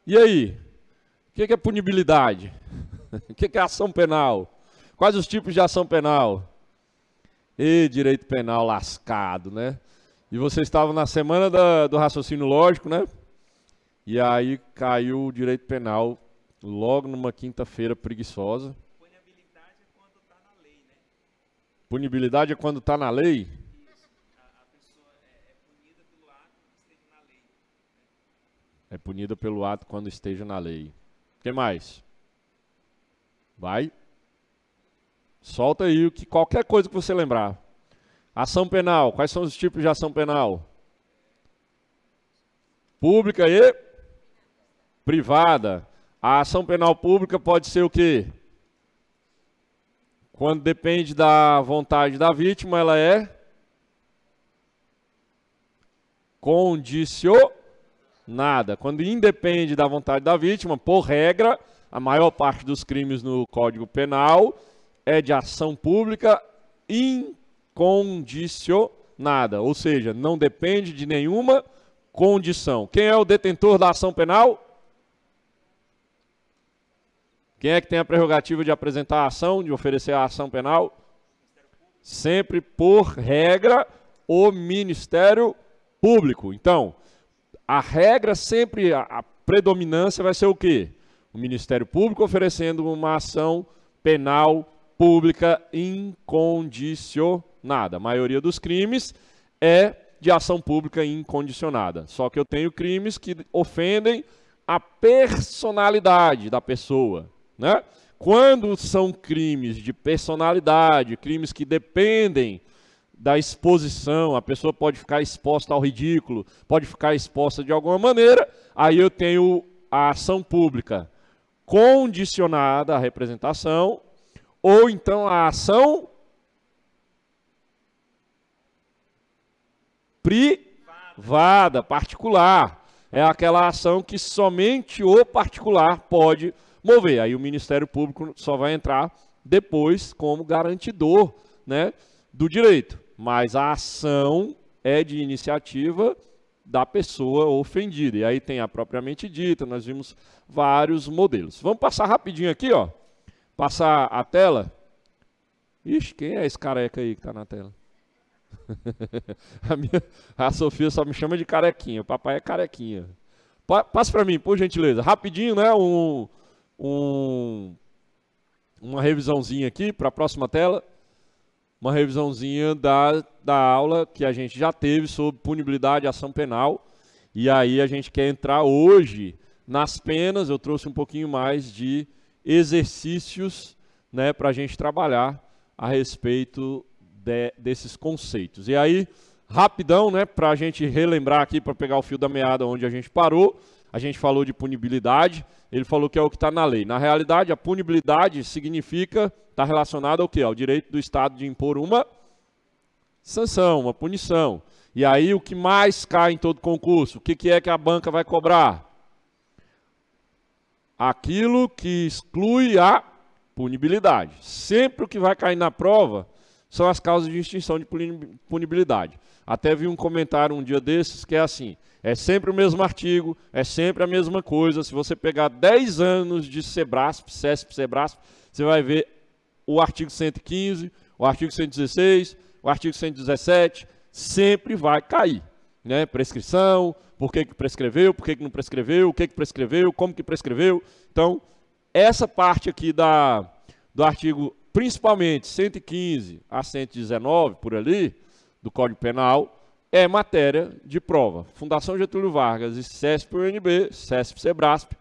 E aí? O que é punibilidade? O que é ação penal? Quais os tipos de ação penal? E direito penal lascado, né? E vocês estavam na semana do raciocínio lógico, né? E aí caiu o direito penal logo numa quinta-feira preguiçosa. Punibilidade é quando está na lei, né? Punibilidade é quando está na lei? Isso. A pessoa é punida pelo ato que esteja na lei. É punida pelo ato quando esteja na lei. O que mais? Vai. Solta aí qualquer coisa que você lembrar. Ação penal. Quais são os tipos de ação penal? Pública e privada. A ação penal pública pode ser o quê? Quando depende da vontade da vítima, ela é condicionada. Quando independe da vontade da vítima, por regra, a maior parte dos crimes no Código Penal é de ação pública incondicionada, ou seja, não depende de nenhuma condição. Quem é o detentor da ação penal? Quem é que tem a prerrogativa de apresentar a ação, de oferecer a ação penal? Sempre, por regra, o Ministério Público. Então, a regra sempre, a predominância vai ser o quê? O Ministério Público oferecendo uma ação penal pública incondicionada. A maioria dos crimes é de ação pública incondicionada. Só que eu tenho crimes que ofendem a personalidade da pessoa, né? Quando são crimes de personalidade, crimes que dependem da exposição, a pessoa pode ficar exposta ao ridículo, pode ficar exposta de alguma maneira, aí eu tenho a ação pública condicionada à representação, ou então a ação privada, particular. É aquela ação que somente o particular pode mover. Aí o Ministério Público só vai entrar depois como garantidor, né, do direito. Mas a ação é de iniciativa da pessoa ofendida. E aí tem a propriamente dita, nós vimos vários modelos. Vamos passar rapidinho aqui, ó. Passar a tela. Ixi, quem é esse careca aí que está na tela? A Sofia só me chama de carequinha. O papai é carequinha. Passa para mim, por gentileza. Rapidinho, né? Uma revisãozinha aqui para a próxima tela. Uma revisãozinha da aula que a gente já teve sobre punibilidade e ação penal. E aí a gente quer entrar hoje nas penas. Eu trouxe um pouquinho mais de exercícios, né, para a gente trabalhar a respeito desses conceitos. E aí, rapidão, né, para a gente relembrar aqui, para pegar o fio da meada onde a gente parou, a gente falou de punibilidade, ele falou que é o que está na lei. Na realidade, a punibilidade significa, está relacionada ao quê? Ao direito do Estado de impor uma sanção, uma punição. E aí, o que mais cai em todo concurso? O que é que a banca vai cobrar? Aquilo que exclui a punibilidade. Sempre o que vai cair na prova são as causas de extinção de punibilidade. Até vi um comentário um dia desses que é assim, é sempre o mesmo artigo, é sempre a mesma coisa. Se você pegar 10 anos de Sebrasp, CESP, Sebrasp, você vai ver o artigo 115, o artigo 116, o artigo 117, sempre vai cair, né? Prescrição, por que prescreveu, por que não prescreveu, o que prescreveu, como que prescreveu. Então, essa parte aqui do artigo, principalmente 115 a 119, por ali, do Código Penal, é matéria de prova. Fundação Getúlio Vargas e CESP-UNB, CESP-Sebrasp,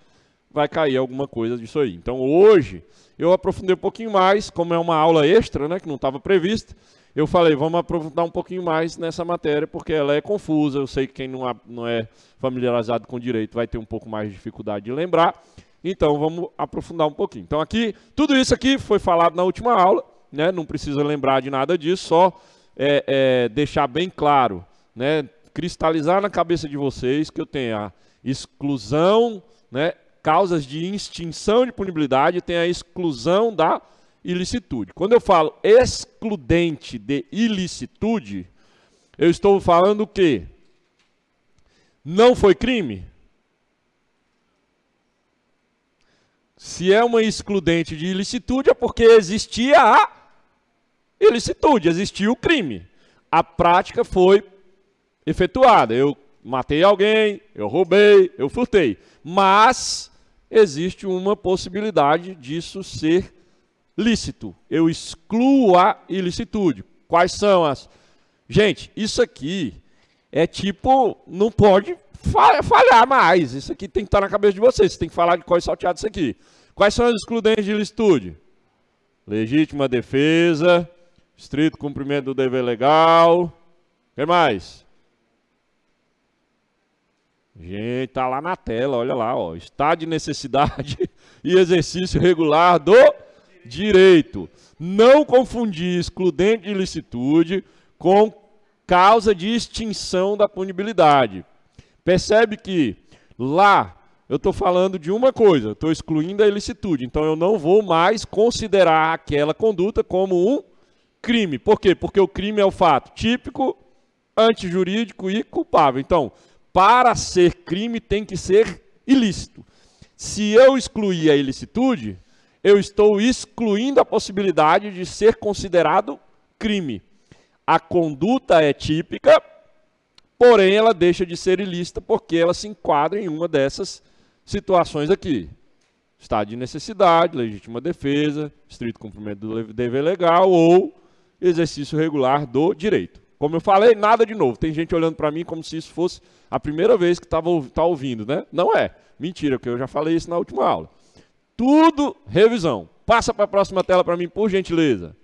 vai cair alguma coisa disso aí. Então, hoje, eu aprofundei um pouquinho mais, como é uma aula extra, né, que não estava prevista, eu falei, vamos aprofundar um pouquinho mais nessa matéria, porque ela é confusa, eu sei que quem não é familiarizado com direito vai ter um pouco mais de dificuldade de lembrar, então vamos aprofundar um pouquinho. Então aqui, tudo isso aqui foi falado na última aula, né, não precisa lembrar de nada disso, só deixar bem claro, né, cristalizar na cabeça de vocês que eu tenho a exclusão, né, causas de extinção de punibilidade, tem a exclusão da ilicitude. Quando eu falo excludente de ilicitude, eu estou falando o quê? Não foi crime? Se é uma excludente de ilicitude, é porque existia a ilicitude, existia o crime. A prática foi efetuada. Eu matei alguém, eu roubei, eu furtei. Mas existe uma possibilidade disso ser lícito. Eu excluo a ilicitude. Quais são as... Gente, isso aqui é tipo, não pode falhar mais. Isso aqui tem que estar na cabeça de vocês. Você tem que falar de código salteado isso aqui. Quais são as excludentes de ilicitude? Legítima defesa, estrito cumprimento do dever legal. O que mais? Gente, tá lá na tela, olha lá, ó. Estado de necessidade e exercício regular do direito. Não confundir excludente de ilicitude com causa de extinção da punibilidade. Percebe que lá eu estou falando de uma coisa, estou excluindo a ilicitude, então eu não vou mais considerar aquela conduta como um crime. Por quê? Porque o crime é o fato típico, antijurídico e culpável. Então, para ser crime tem que ser ilícito. Se eu excluir a ilicitude, eu estou excluindo a possibilidade de ser considerado crime. A conduta é típica, porém ela deixa de ser ilícita porque ela se enquadra em uma dessas situações aqui. Estado de necessidade, legítima defesa, estrito cumprimento do dever legal ou exercício regular do direito. Como eu falei, nada de novo. Tem gente olhando para mim como se isso fosse a primeira vez que está ouvindo, né? Não é. Mentira, porque eu já falei isso na última aula. Tudo revisão. Passa para a próxima tela para mim, por gentileza.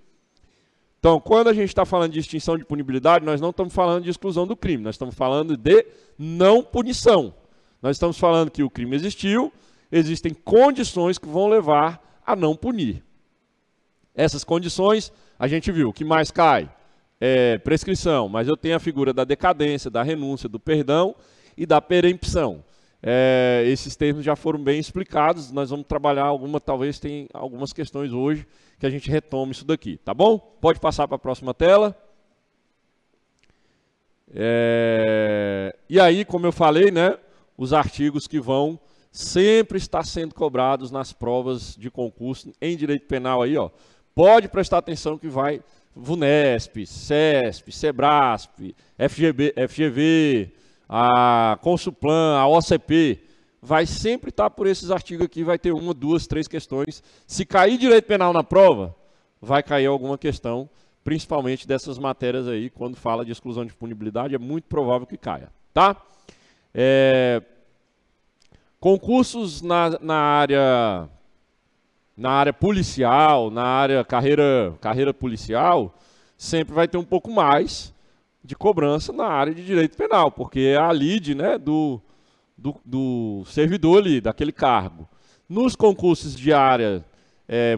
Então, quando a gente está falando de extinção de punibilidade, nós não estamos falando de exclusão do crime, nós estamos falando de não punição. Nós estamos falando que o crime existiu, existem condições que vão levar a não punir. Essas condições, a gente viu, o que mais cai? Prescrição, mas eu tenho a figura da decadência, da renúncia, do perdão e da perempção. Esses termos já foram bem explicados, nós vamos trabalhar talvez tem algumas questões hoje que a gente retome isso daqui, tá bom? Pode passar para a próxima tela. E aí, como eu falei, né, os artigos que vão sempre estar sendo cobrados nas provas de concurso em direito penal aí, ó. Pode prestar atenção que vai VUNESP, CESP, SEBRASP, FGV, a Consulplan, a OCP, vai sempre estar por esses artigos aqui, vai ter uma, duas, três questões. Se cair direito penal na prova, vai cair alguma questão, principalmente dessas matérias aí, quando fala de exclusão de punibilidade, é muito provável que caia, tá? Concursos na área policial, na área carreira policial, sempre vai ter um pouco mais de cobrança na área de direito penal, porque é a lide, né, do servidor ali, daquele cargo. Nos concursos de área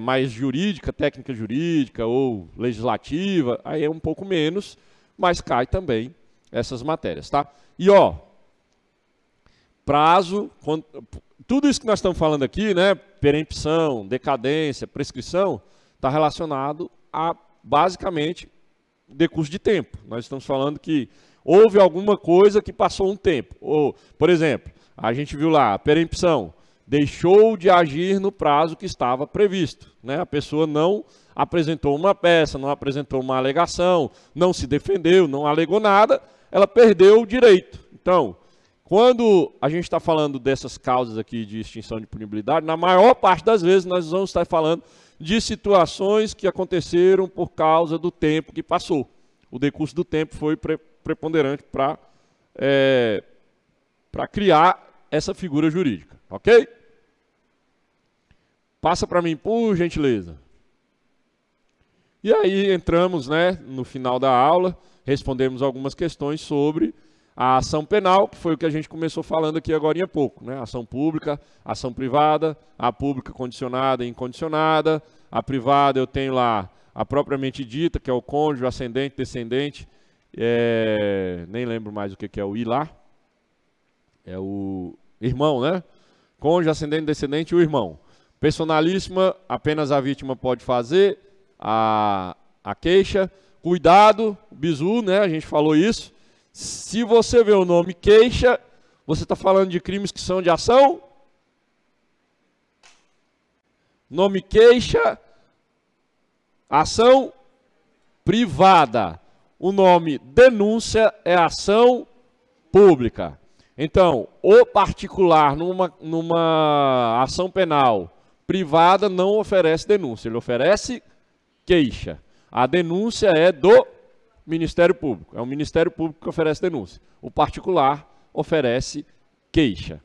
mais jurídica, técnica jurídica ou legislativa, aí é um pouco menos, mas cai também essas matérias, tá? E ó, prazo, tudo isso que nós estamos falando aqui, né, perempção, decadência, prescrição, está relacionado a, basicamente, decurso de tempo. Nós estamos falando que houve alguma coisa que passou um tempo. Ou, por exemplo, a gente viu lá, a perempção, deixou de agir no prazo que estava previsto, né? A pessoa não apresentou uma peça, não apresentou uma alegação, não se defendeu, não alegou nada, ela perdeu o direito. Então, quando a gente está falando dessas causas aqui de extinção de punibilidade, na maior parte das vezes nós vamos estar falando de situações que aconteceram por causa do tempo que passou. O decurso do tempo foi preponderante para criar essa figura jurídica, ok? Passa para mim, por gentileza. E aí entramos, né, no final da aula, respondemos algumas questões sobre a ação penal, que foi o que a gente começou falando aqui agora há pouco, né? Ação pública, ação privada, a pública condicionada e incondicionada, a privada eu tenho lá a propriamente dita, que é o cônjuge, ascendente, descendente, nem lembro mais o que é o I lá, é o irmão, né? Cônjuge, ascendente, descendente e o irmão. Personalíssima, apenas a vítima pode fazer a queixa. Cuidado, bizu, né? A gente falou isso. Se você vê o nome queixa, você está falando de crimes que são de ação Nome queixa, ação privada. O nome denúncia é ação pública. Então, o particular numa ação penal privada não oferece denúncia, ele oferece queixa. A denúncia é do Ministério Público, é o Ministério Público que oferece denúncia. O particular oferece queixa.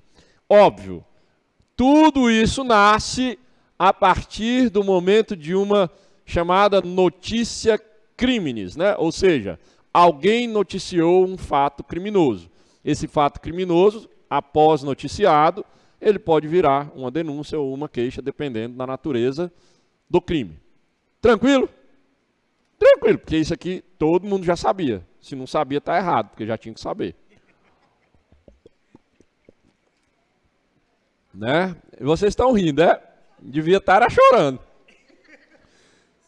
Óbvio, tudo isso nasce a partir do momento de uma chamada notícia criminis, né? Ou seja, alguém noticiou um fato criminoso. Esse fato criminoso, após noticiado, ele pode virar uma denúncia ou uma queixa, dependendo da natureza do crime. Tranquilo? Tranquilo, porque isso aqui todo mundo já sabia. Se não sabia, está errado, porque já tinha que saber. Né? E vocês estão rindo, né? Devia estar chorando.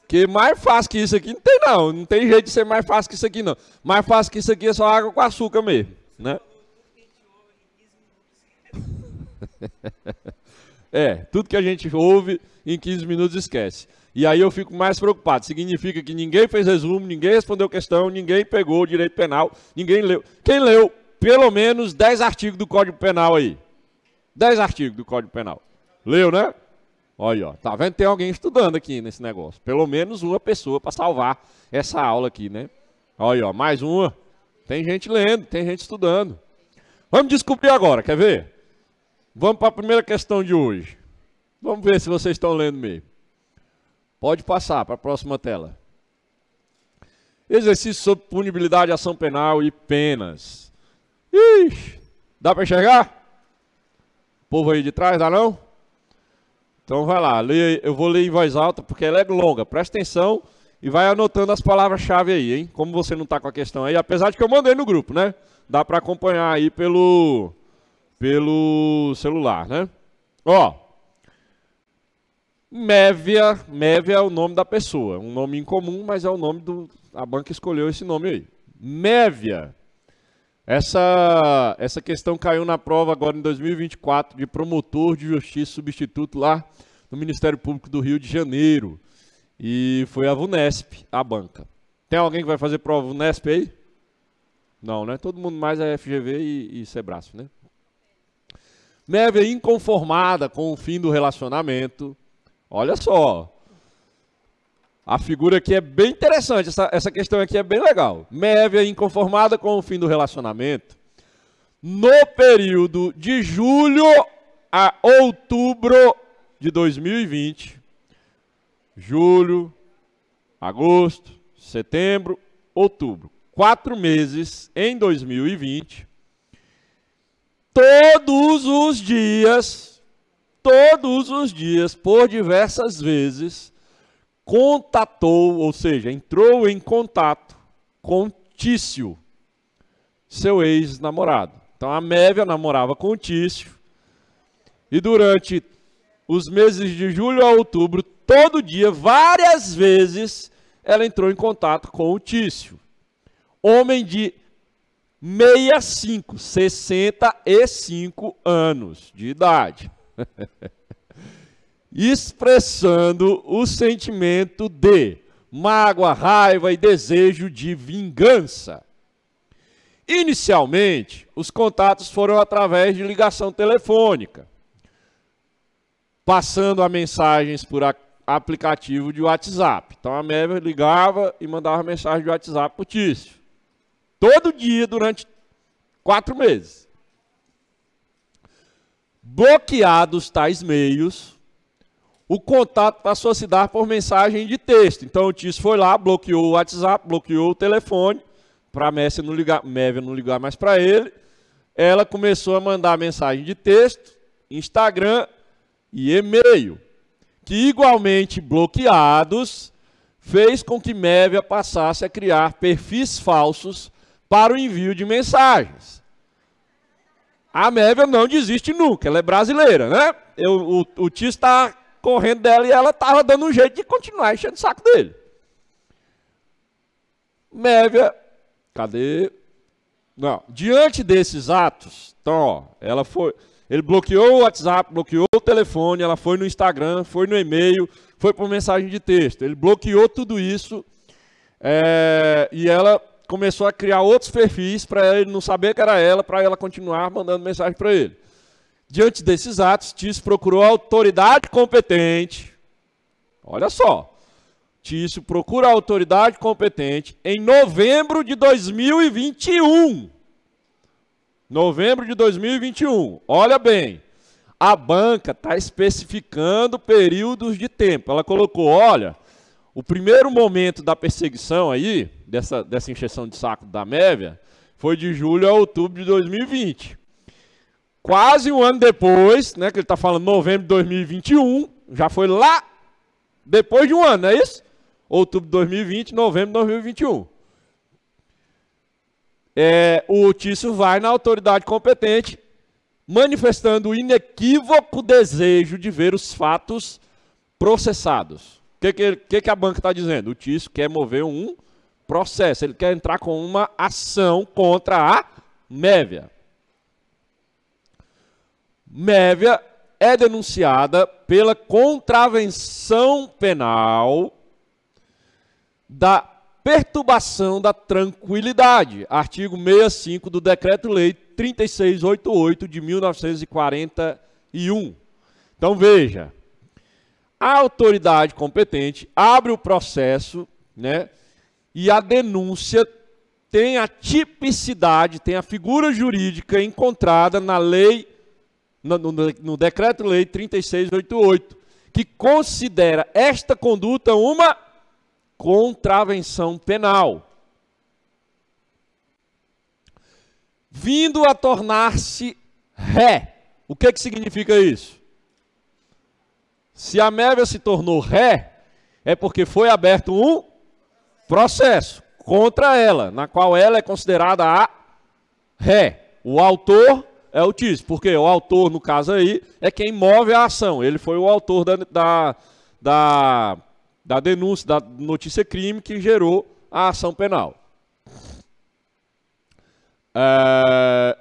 Porque mais fácil que isso aqui não tem, não. Não tem jeito de ser mais fácil que isso aqui, não. Mais fácil que isso aqui é só água com açúcar mesmo, né? Tudo que a gente ouve em 15 minutos esquece. E aí eu fico mais preocupado. Significa que ninguém fez resumo, ninguém respondeu questão, ninguém pegou o direito penal, ninguém leu. Quem leu pelo menos 10 artigos do Código Penal aí? 10 artigos do Código Penal. Leu, né? Olha, ó, tá vendo? Tem alguém estudando aqui nesse negócio. Pelo menos uma pessoa para salvar essa aula aqui, né? Olha, ó, mais uma. Tem gente lendo, tem gente estudando. Vamos descobrir agora, quer ver? Vamos para a primeira questão de hoje. Vamos ver se vocês estão lendo mesmo. Pode passar para a próxima tela. Exercício sobre punibilidade de ação penal e penas. Ixi, dá para enxergar? O povo aí de trás, dá não? Então vai lá, eu vou ler em voz alta porque ela é longa. Presta atenção e vai anotando as palavras-chave aí, hein? Como você não está com a questão aí, apesar de que eu mandei no grupo, né? Dá para acompanhar aí pelo celular, né? Ó, Mévia é o nome da pessoa. Um nome incomum, mas é o nome a banca escolheu esse nome aí. Mévia. Essa questão caiu na prova agora em 2024 de promotor de justiça substituto lá no Ministério Público do Rio de Janeiro. E foi a VUNESP, a banca. Tem alguém que vai fazer prova VUNESP aí? Não, né? Todo mundo mais é FGV e Sebrasf, né? Mévia inconformada com o fim do relacionamento. Olha só. A figura aqui é bem interessante, essa questão aqui é bem legal. Mévia inconformada com o fim do relacionamento. No período de julho a outubro de 2020, julho, agosto, setembro, outubro, 4 meses em 2020, todos os dias, por diversas vezes, contatou, ou seja, entrou em contato com Tício, seu ex-namorado. Então a Mévia namorava com o Tício e durante os meses de julho a outubro, todo dia, várias vezes, ela entrou em contato com o Tício. Homem de 65 anos de idade. Expressando o sentimento de mágoa, raiva e desejo de vingança. Inicialmente, os contatos foram através de ligação telefônica, passando a mensagens por aplicativo de WhatsApp. Então a Mévia ligava e mandava mensagem de WhatsApp para o Tício. Todo dia durante 4 meses. Bloqueados tais meios, o contato passou a se dar por mensagem de texto. Então o Tício foi lá, bloqueou o WhatsApp, bloqueou o telefone, para a Mévia não ligar mais para ele. Ela começou a mandar mensagem de texto, Instagram e e-mail, que igualmente bloqueados, fez com que Mévia passasse a criar perfis falsos para o envio de mensagens. A Mévia não desiste nunca, ela é brasileira, né? O Tício está correndo dela e ela estava dando um jeito de continuar enchendo o saco dele. Mévia, cadê? Não, diante desses atos, então, ó, Ele bloqueou o WhatsApp, bloqueou o telefone, ela foi no Instagram, foi no e-mail, foi por mensagem de texto. Ele bloqueou tudo isso e ela começou a criar outros perfis para ele não saber que era ela, para ela continuar mandando mensagem para ele. Diante desses atos, Tício procurou a autoridade competente. Olha só. Tício procura a autoridade competente em novembro de 2021. Novembro de 2021. Olha bem, a banca está especificando períodos de tempo. Ela colocou, olha, o primeiro momento da perseguição aí, dessa encheção de saco da Mévia, foi de julho a outubro de 2020. Quase um ano depois, né, que ele está falando novembro de 2021, já foi lá depois de um ano, não é isso? Outubro de 2020, novembro de 2021. O Tício vai na autoridade competente, manifestando o inequívoco desejo de ver os fatos processados. O que a banca está dizendo? O Tício quer mover um processo, ele quer entrar com uma ação contra a Mévia. Mévia é denunciada pela contravenção penal da perturbação da tranquilidade, artigo 65 do Decreto-Lei 3688 de 1941. Então veja, a autoridade competente abre o processo, né, e a denúncia tem a tipicidade, tem a figura jurídica encontrada na lei, no Decreto-Lei 3688, que considera esta conduta uma contravenção penal, vindo a tornar-se ré. O que significa isso? Se a Mévia se tornou ré, é porque foi aberto um processo contra ela, na qual ela é considerada a ré. O autor é o Tício, porque o autor, no caso aí, é quem move a ação. Ele foi o autor da denúncia, da notícia crime que gerou a ação penal.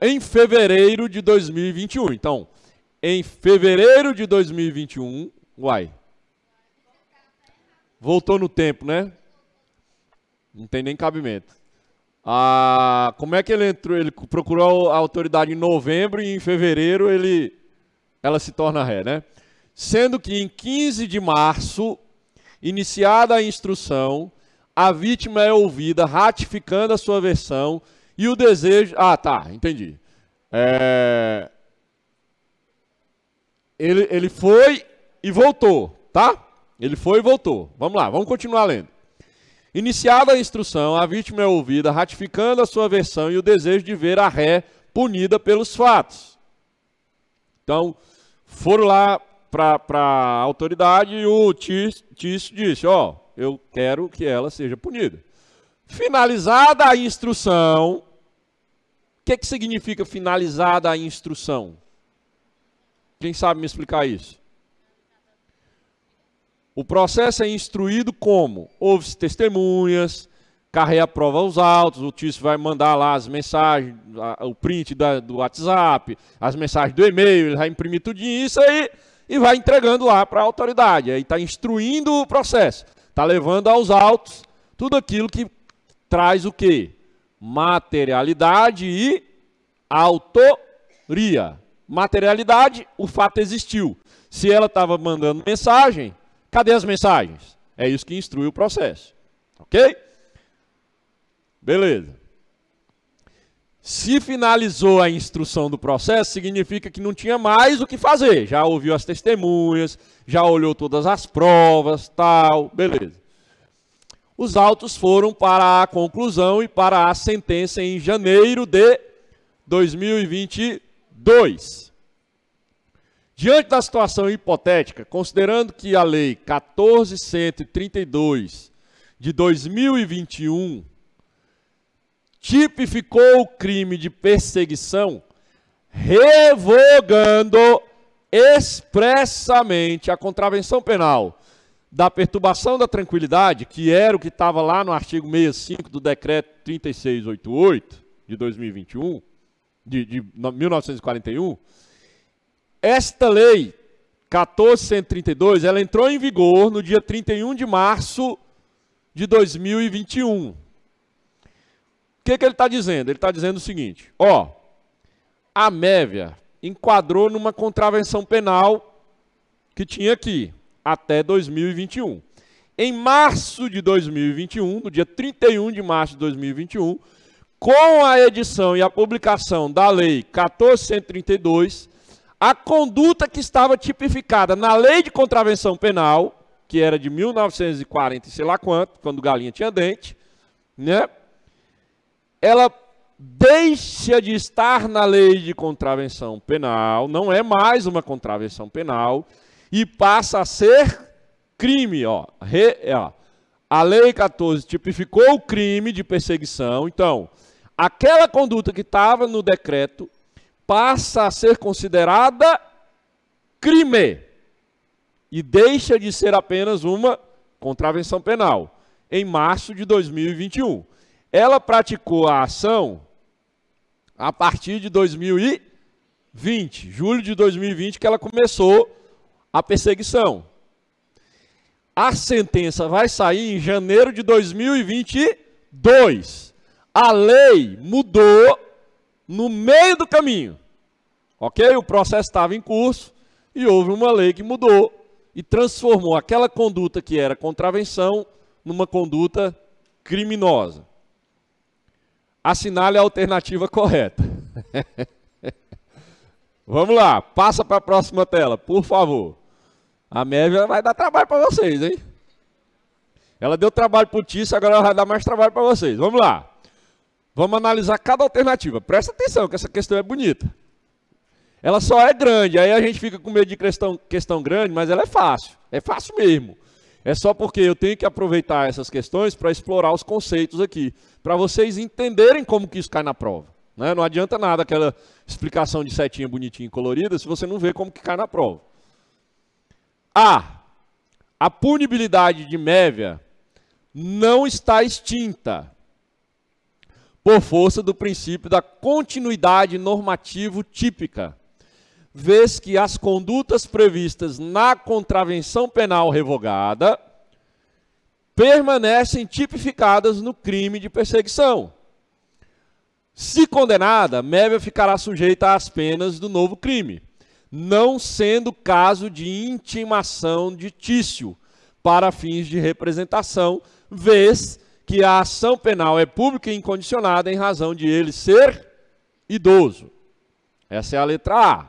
Em fevereiro de 2021. Então, em fevereiro de 2021, voltou no tempo, né? Não tem nem cabimento. Como é que ele entrou? Ele procurou a autoridade em novembro e em fevereiro ela se torna ré, né? Sendo que em 15 de março, iniciada a instrução, a vítima é ouvida ratificando a sua versão e o desejo... entendi. Ele foi e voltou, tá? Ele foi e voltou. Vamos lá, vamos continuar lendo. Iniciada a instrução, a vítima é ouvida ratificando a sua versão e o desejo de ver a ré punida pelos fatos. Então, foram lá para a autoridade e o Tício disse, eu quero que ela seja punida. Finalizada a instrução, o que significa finalizada a instrução? Quem sabe me explicar isso? O processo é instruído como? Houve testemunhas, carrega a prova aos autos, o Tício vai mandar lá as mensagens, o print do WhatsApp, as mensagens do e-mail, ele vai imprimir tudo isso aí e vai entregando lá para a autoridade. Aí está instruindo o processo, está levando aos autos tudo aquilo que traz o quê? Materialidade e autoria. Materialidade, o fato existiu. Se ela estava mandando mensagem, cadê as mensagens? É isso que instrui o processo. Ok? Beleza. Se finalizou a instrução do processo, significa que não tinha mais o que fazer. Já ouviu as testemunhas, já olhou todas as provas, tal, beleza. Os autos foram para a conclusão e para a sentença em janeiro de 2022. Diante da situação hipotética, considerando que a Lei 14.132 de 2021 tipificou o crime de perseguição, revogando expressamente a contravenção penal da perturbação da tranquilidade, que era o que estava lá no artigo 65 do Decreto 3688 de 2021, de 1941, Esta lei 14.132, ela entrou em vigor no dia 31 de março de 2021. O que ele está dizendo? Ele está dizendo o seguinte, a Mévia enquadrou numa contravenção penal que tinha aqui, até 2021. Em março de 2021, no dia 31 de março de 2021, com a edição e a publicação da Lei 14.132, a conduta que estava tipificada na Lei de Contravenção Penal, que era de 1940 e sei lá quanto, quando galinha tinha dente, né? Ela deixa de estar na Lei de Contravenção Penal, não é mais uma contravenção penal, e passa a ser crime, A Lei 14 tipificou o crime de perseguição, então, aquela conduta que estava no decreto passa a ser considerada crime e deixa de ser apenas uma contravenção penal, em março de 2021. Ela praticou a ação a partir de 2020, julho de 2020, que ela começou a perseguição. A sentença vai sair em janeiro de 2022. A lei mudou no meio do caminho. Ok? O processo estava em curso e houve uma lei que mudou e transformou aquela conduta que era contravenção numa conduta criminosa. Assinale a alternativa correta. Vamos lá, passa para a próxima tela, por favor. A Mévia vai dar trabalho para vocês, hein? Ela deu trabalho para o Tício, agora ela vai dar mais trabalho para vocês. Vamos lá. Vamos analisar cada alternativa. Presta atenção, que essa questão é bonita. Ela só é grande, aí a gente fica com medo de questão grande, mas ela é fácil. É fácil mesmo. É só porque eu tenho que aproveitar essas questões para explorar os conceitos aqui, para vocês entenderem como que isso cai na prova. Né? Não adianta nada aquela explicação de setinha bonitinha e colorida se você não vê como que cai na prova. A punibilidade de Mévia não está extinta por força do princípio da continuidade normativo típica, vez que as condutas previstas na contravenção penal revogada permanecem tipificadas no crime de perseguição. Se condenada, Mévia ficará sujeita às penas do novo crime, não sendo caso de intimação de Tício para fins de representação, vez que a ação penal é pública e incondicionada em razão de ele ser idoso. Essa é a letra A.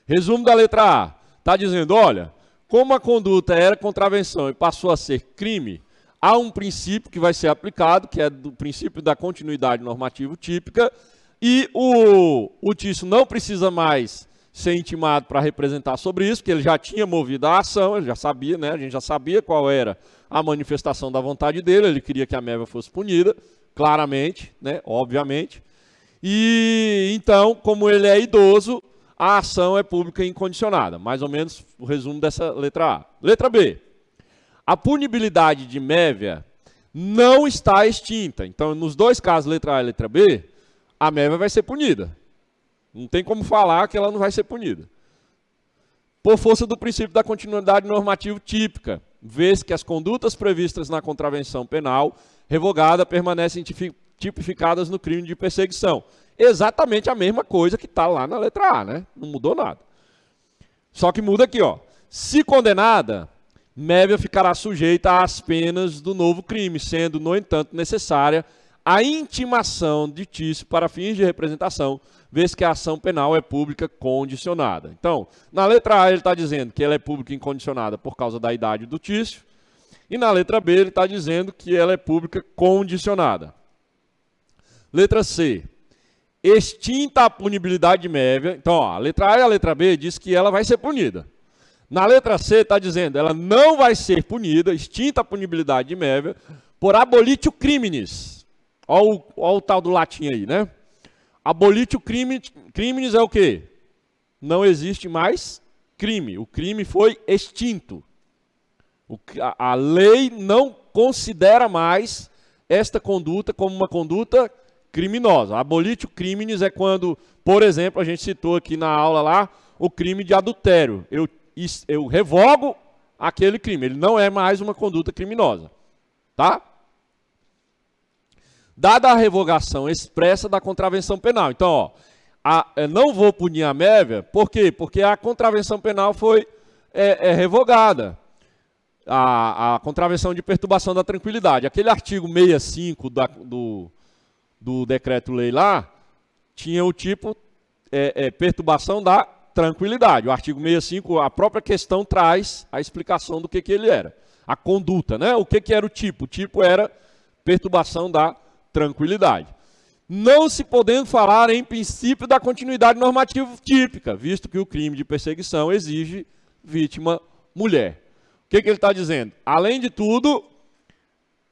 Resumo da letra A. Está dizendo, olha, como a conduta era contravenção e passou a ser crime, há um princípio que vai ser aplicado, que é do princípio da continuidade normativa típica, e o Tício não precisa mais ser intimado para representar sobre isso, porque ele já tinha movido a ação, ele já sabia, né? A gente já sabia qual era a manifestação da vontade dele, ele queria que a Mévia fosse punida, claramente, né? Obviamente. E então, como ele é idoso, a ação é pública e incondicionada. Mais ou menos o resumo dessa letra A. Letra B. A punibilidade de Mévia não está extinta. Então, nos dois casos, letra A e letra B, a Mévia vai ser punida. Não tem como falar que ela não vai ser punida. Por força do princípio da continuidade normativa típica, vez que as condutas previstas na contravenção penal revogada permanecem tipificadas no crime de perseguição. Exatamente a mesma coisa que está lá na letra A, né? Não mudou nada. Só que muda aqui, ó. Se condenada, Mévia ficará sujeita às penas do novo crime, sendo, no entanto, necessária a intimação de Tício para fins de representação, vez que a ação penal é pública condicionada. Então, na letra A ele está dizendo que ela é pública incondicionada por causa da idade do Tício, e na letra B ele está dizendo que ela é pública condicionada. Letra C. Extinta a punibilidade de Mévia. Então, ó, a letra A e a letra B diz que ela vai ser punida. Na letra C está dizendo ela não vai ser punida, extinta a punibilidade de Mévia, por abolitio criminis. Olha o tal do latim aí, né? Abolitio criminis é o quê? Não existe mais crime. O crime foi extinto. A lei não considera mais esta conduta como uma conduta criminosa. Abolitio criminis é quando, por exemplo, a gente citou aqui na aula lá, o crime de adultério. Eu revogo aquele crime, ele não é mais uma conduta criminosa. Tá? Dada a revogação expressa da contravenção penal. Então, ó, não vou punir a mévia, por quê? Porque a contravenção penal foi revogada. A contravenção de perturbação da tranquilidade. Aquele artigo 65 do decreto-lei lá, tinha o tipo perturbação da tranquilidade. O artigo 65, a própria questão traz a explicação do que ele era. A conduta, né? O que era o tipo? O tipo era perturbação da tranquilidade. Não se podendo falar em princípio da continuidade normativa típica, visto que o crime de perseguição exige vítima mulher. O que ele está dizendo? Além de tudo,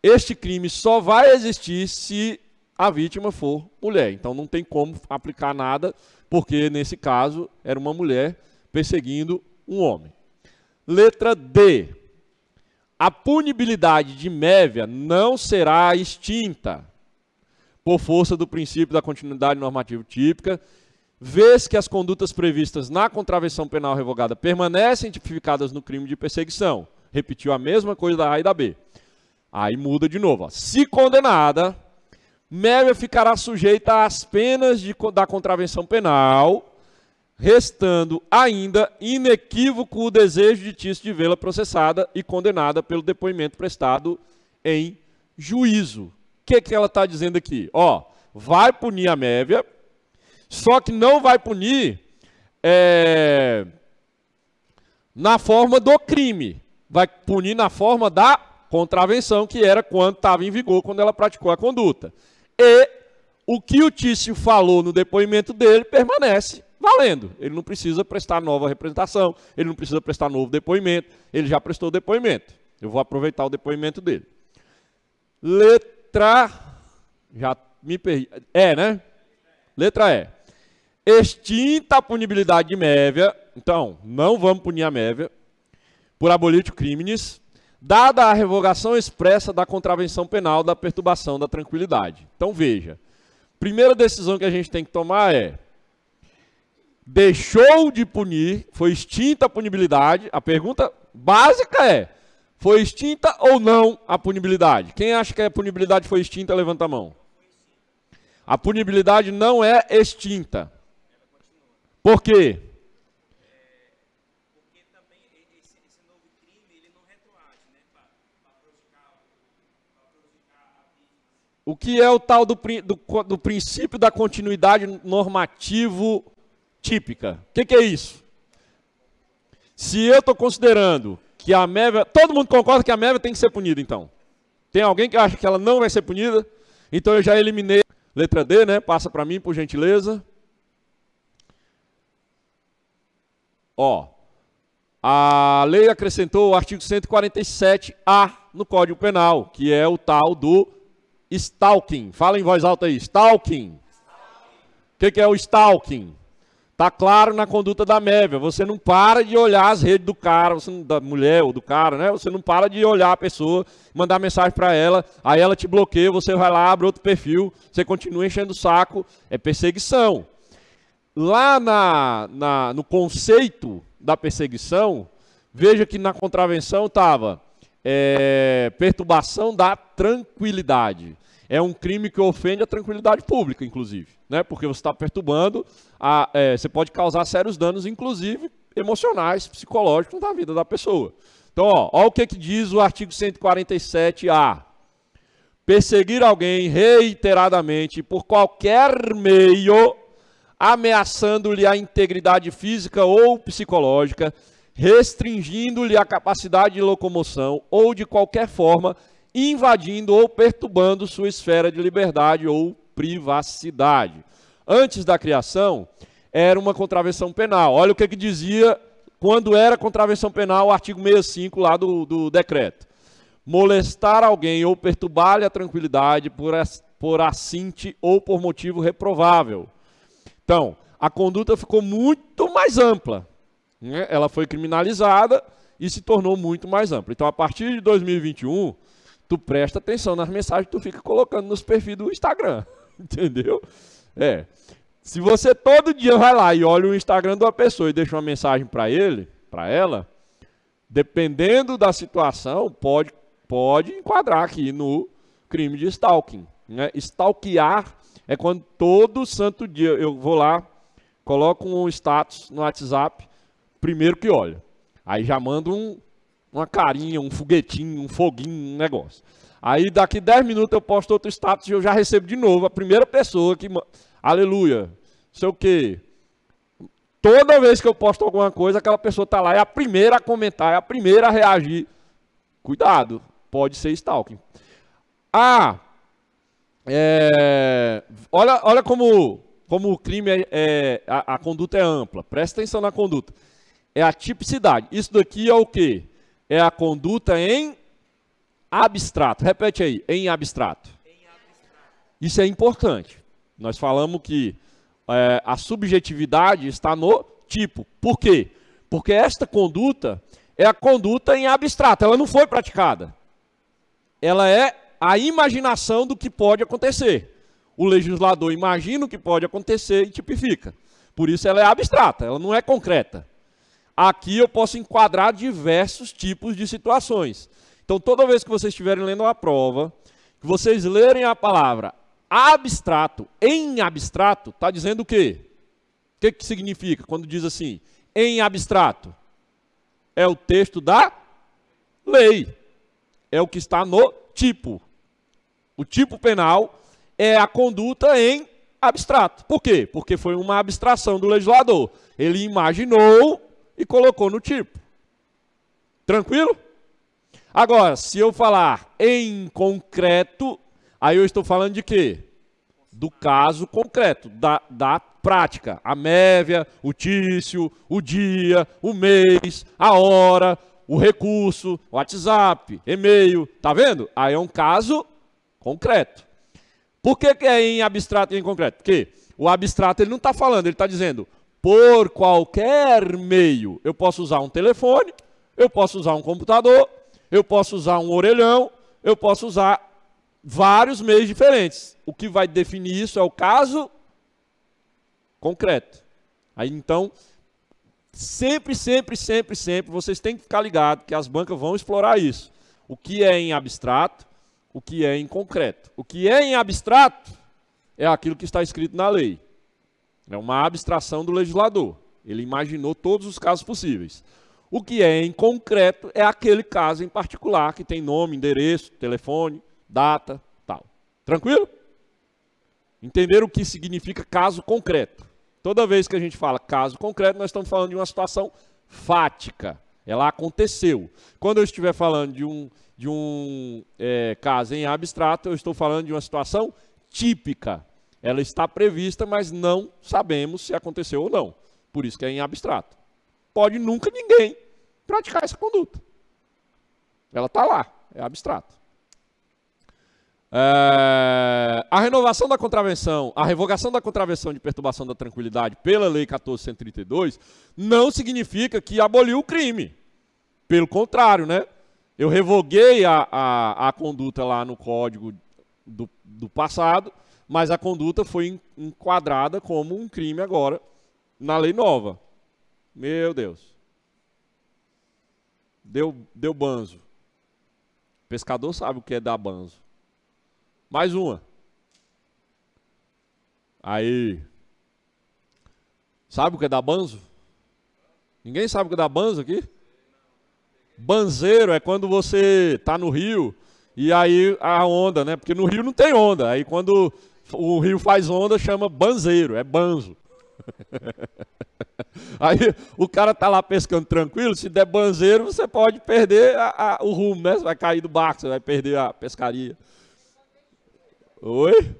este crime só vai existir se a vítima for mulher. Então não tem como aplicar nada, porque nesse caso era uma mulher perseguindo um homem. Letra D. A punibilidade de mévia não será extinta por força do princípio da continuidade normativa típica, vez que as condutas previstas na contravenção penal revogada permanecem tipificadas no crime de perseguição. Repetiu a mesma coisa da A e da B. Aí muda de novo. Ó. Se condenada, mévia ficará sujeita às penas da contravenção penal, restando ainda inequívoco o desejo de Tício de vê-la processada e condenada pelo depoimento prestado em juízo. O que ela está dizendo aqui? Ó, vai punir a mévia, só que não vai punir na forma do crime. Vai punir na forma da contravenção, que era quando estava em vigor, quando ela praticou a conduta. E o que o Tício falou no depoimento dele permanece valendo. Ele não precisa prestar nova representação, ele não precisa prestar novo depoimento, ele já prestou depoimento. Eu vou aproveitar o depoimento dele. Já me perdi. Né? Letra E. Extinta a punibilidade de mévia. Então, não vamos punir a mévia por abolitio criminis, dada a revogação expressa da contravenção penal da perturbação da tranquilidade. Então, veja. Primeira decisão que a gente tem que tomar deixou de punir, foi extinta a punibilidade. A pergunta básica foi extinta ou não a punibilidade? Quem acha que a punibilidade foi extinta, levanta a mão. A punibilidade não é extinta. Por quê? Porque também esse novo crime ele não retroage, né? Para prejudicar a vítima. O que é o tal do princípio da continuidade normativo típica? O que é isso? Se eu estou considerando que a mévia... Todo mundo concorda que a mévia tem que ser punida, então. Tem alguém que acha que ela não vai ser punida? Então eu já eliminei. Letra D, né? Passa para mim, por gentileza. Ó. A lei acrescentou o artigo 147A no Código Penal, que é o tal do stalking. Fala em voz alta aí. Stalking. O que é o stalking? Está claro na conduta da mévia. Você não para de olhar as redes do cara, da mulher ou do cara, né? Você não para de olhar a pessoa, mandar mensagem para ela, aí ela te bloqueia, você vai lá, abre outro perfil, você continua enchendo o saco. É perseguição. Lá no conceito da perseguição, veja que na contravenção estava perturbação da tranquilidade. É um crime que ofende a tranquilidade pública, inclusive, né? Porque você está perturbando, você pode causar sérios danos, inclusive emocionais, psicológicos na vida da pessoa. Então, ó o que diz o artigo 147A. Perseguir alguém reiteradamente por qualquer meio, ameaçando-lhe a integridade física ou psicológica, restringindo-lhe a capacidade de locomoção ou de qualquer forma invadindo ou perturbando sua esfera de liberdade ou privacidade. Antes da criação, era uma contravenção penal. Olha o que dizia quando era contravenção penal o artigo 65 lá do decreto. Molestar alguém ou perturbar-lhe a tranquilidade por assinte ou por motivo reprovável. Então, a conduta ficou muito mais ampla, né? Ela foi criminalizada e se tornou muito mais ampla. Então, a partir de 2021... tu presta atenção nas mensagens que tu fica colocando nos perfis do Instagram. Entendeu? Se você todo dia vai lá e olha o Instagram de uma pessoa e deixa uma mensagem para ele, para ela, dependendo da situação, pode enquadrar aqui no crime de stalking. Né? Stalkear é quando todo santo dia eu vou lá, coloco um status no WhatsApp, primeiro que olha. Aí já mando uma carinha, um foguetinho, um foguinho, um negócio. Aí daqui 10 minutos eu posto outro status e eu já recebo de novo a primeira pessoa que... Aleluia, sei o quê. Toda vez que eu posto alguma coisa, aquela pessoa está lá, é a primeira a comentar, é a primeira a reagir. Cuidado, pode ser stalking. Olha como o crime a conduta é ampla. Presta atenção na conduta. É a tipicidade. Isso daqui é o quê? É a conduta em abstrato. Repete aí, em abstrato. Isso é importante. Nós falamos que a subjetividade está no tipo. Por quê? Porque esta conduta é a conduta em abstrato. Ela não foi praticada. Ela é a imaginação do que pode acontecer. O legislador imagina o que pode acontecer e tipifica. Por isso ela é abstrata, ela não é concreta. Aqui eu posso enquadrar diversos tipos de situações. Então, toda vez que vocês estiverem lendo uma prova, que vocês lerem a palavra abstrato, em abstrato, está dizendo o quê? O que significa quando diz assim, em abstrato? É o texto da lei. É o que está no tipo. O tipo penal é a conduta em abstrato. Por quê? Porque foi uma abstração do legislador. Ele imaginou e colocou no tipo. Tranquilo? Agora, se eu falar em concreto, aí eu estou falando de quê? Do caso concreto, da prática. A mévia, o tício, o dia, o mês, a hora, o recurso, o WhatsApp, e-mail. Tá vendo? Aí é um caso concreto. Por que é em abstrato e em concreto? Porque o abstrato ele não está falando, ele está dizendo, por qualquer meio, eu posso usar um telefone, eu posso usar um computador, eu posso usar um orelhão, eu posso usar vários meios diferentes. O que vai definir isso é o caso concreto. Aí então, sempre, vocês têm que ficar ligados que as bancas vão explorar isso. O que é em abstrato, o que é em concreto. O que é em abstrato é aquilo que está escrito na lei. É uma abstração do legislador. Ele imaginou todos os casos possíveis. O que é em concreto é aquele caso em particular que tem nome, endereço, telefone, data, tal. Tranquilo? Entenderam o que significa caso concreto? Toda vez que a gente fala caso concreto, nós estamos falando de uma situação fática. Ela aconteceu. Quando eu estiver falando de um caso em abstrato, eu estou falando de uma situação típica. Ela está prevista, mas não sabemos se aconteceu ou não. Por isso que é em abstrato. Pode nunca ninguém praticar essa conduta. Ela está lá, é abstrato. A renovação da contravenção, a revogação da contravenção de perturbação da tranquilidade pela Lei 14.132 não significa que aboliu o crime. Pelo contrário, né? Eu revoguei a conduta lá no código do passado, mas a conduta foi enquadrada como um crime agora na lei nova. Meu Deus. Deu banzo. O pescador sabe o que é dar banzo. Mais uma. Aí. Sabe o que é dar banzo? Ninguém sabe o que é dar banzo aqui? Banzeiro é quando você está no rio e aí a onda, né? Porque no rio não tem onda. Aí quando o rio faz onda, chama banzeiro, é banzo. Aí o cara tá lá pescando tranquilo, se der banzeiro, você pode perder o rumo, né? Você vai cair do barco, você vai perder a pescaria. Oi?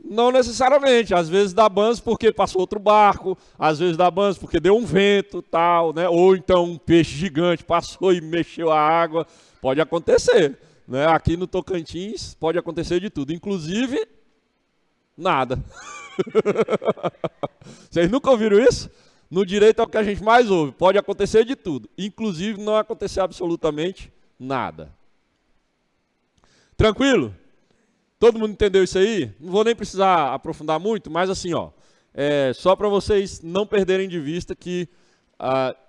Não necessariamente, às vezes dá banzo porque passou outro barco, às vezes dá banzo porque deu um vento, tal, né? Ou então um peixe gigante passou e mexeu a água, pode acontecer, né? Aqui no Tocantins pode acontecer de tudo, inclusive nada. Vocês nunca ouviram isso? No direito é o que a gente mais ouve, pode acontecer de tudo, inclusive não acontecer absolutamente nada. Tranquilo? Todo mundo entendeu isso aí? Não vou nem precisar aprofundar muito, mas assim, ó, só para vocês não perderem de vista que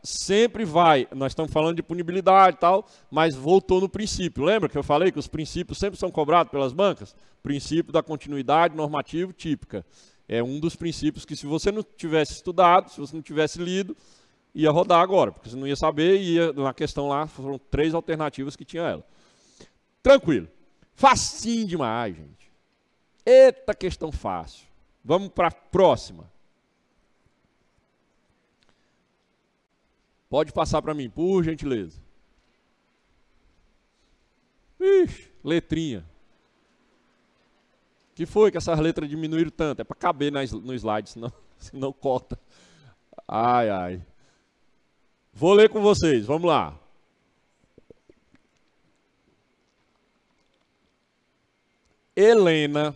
sempre vai, nós estamos falando de punibilidade e tal, mas voltou no princípio. Lembra que eu falei que os princípios sempre são cobrados pelas bancas? Princípio da continuidade normativo típica. É um dos princípios que, se você não tivesse estudado, se você não tivesse lido, ia rodar agora, porque você não ia saber, e ia, na questão lá, foram 3 alternativas que tinha ela. Tranquilo. Facinho demais, gente. Eita, questão fácil. Vamos para a próxima. Pode passar para mim, por gentileza. Ixi, letrinha. Que foi que essas letras diminuíram tanto? É para caber no slide, senão corta. Ai, ai. Vou ler com vocês, vamos lá. Helena,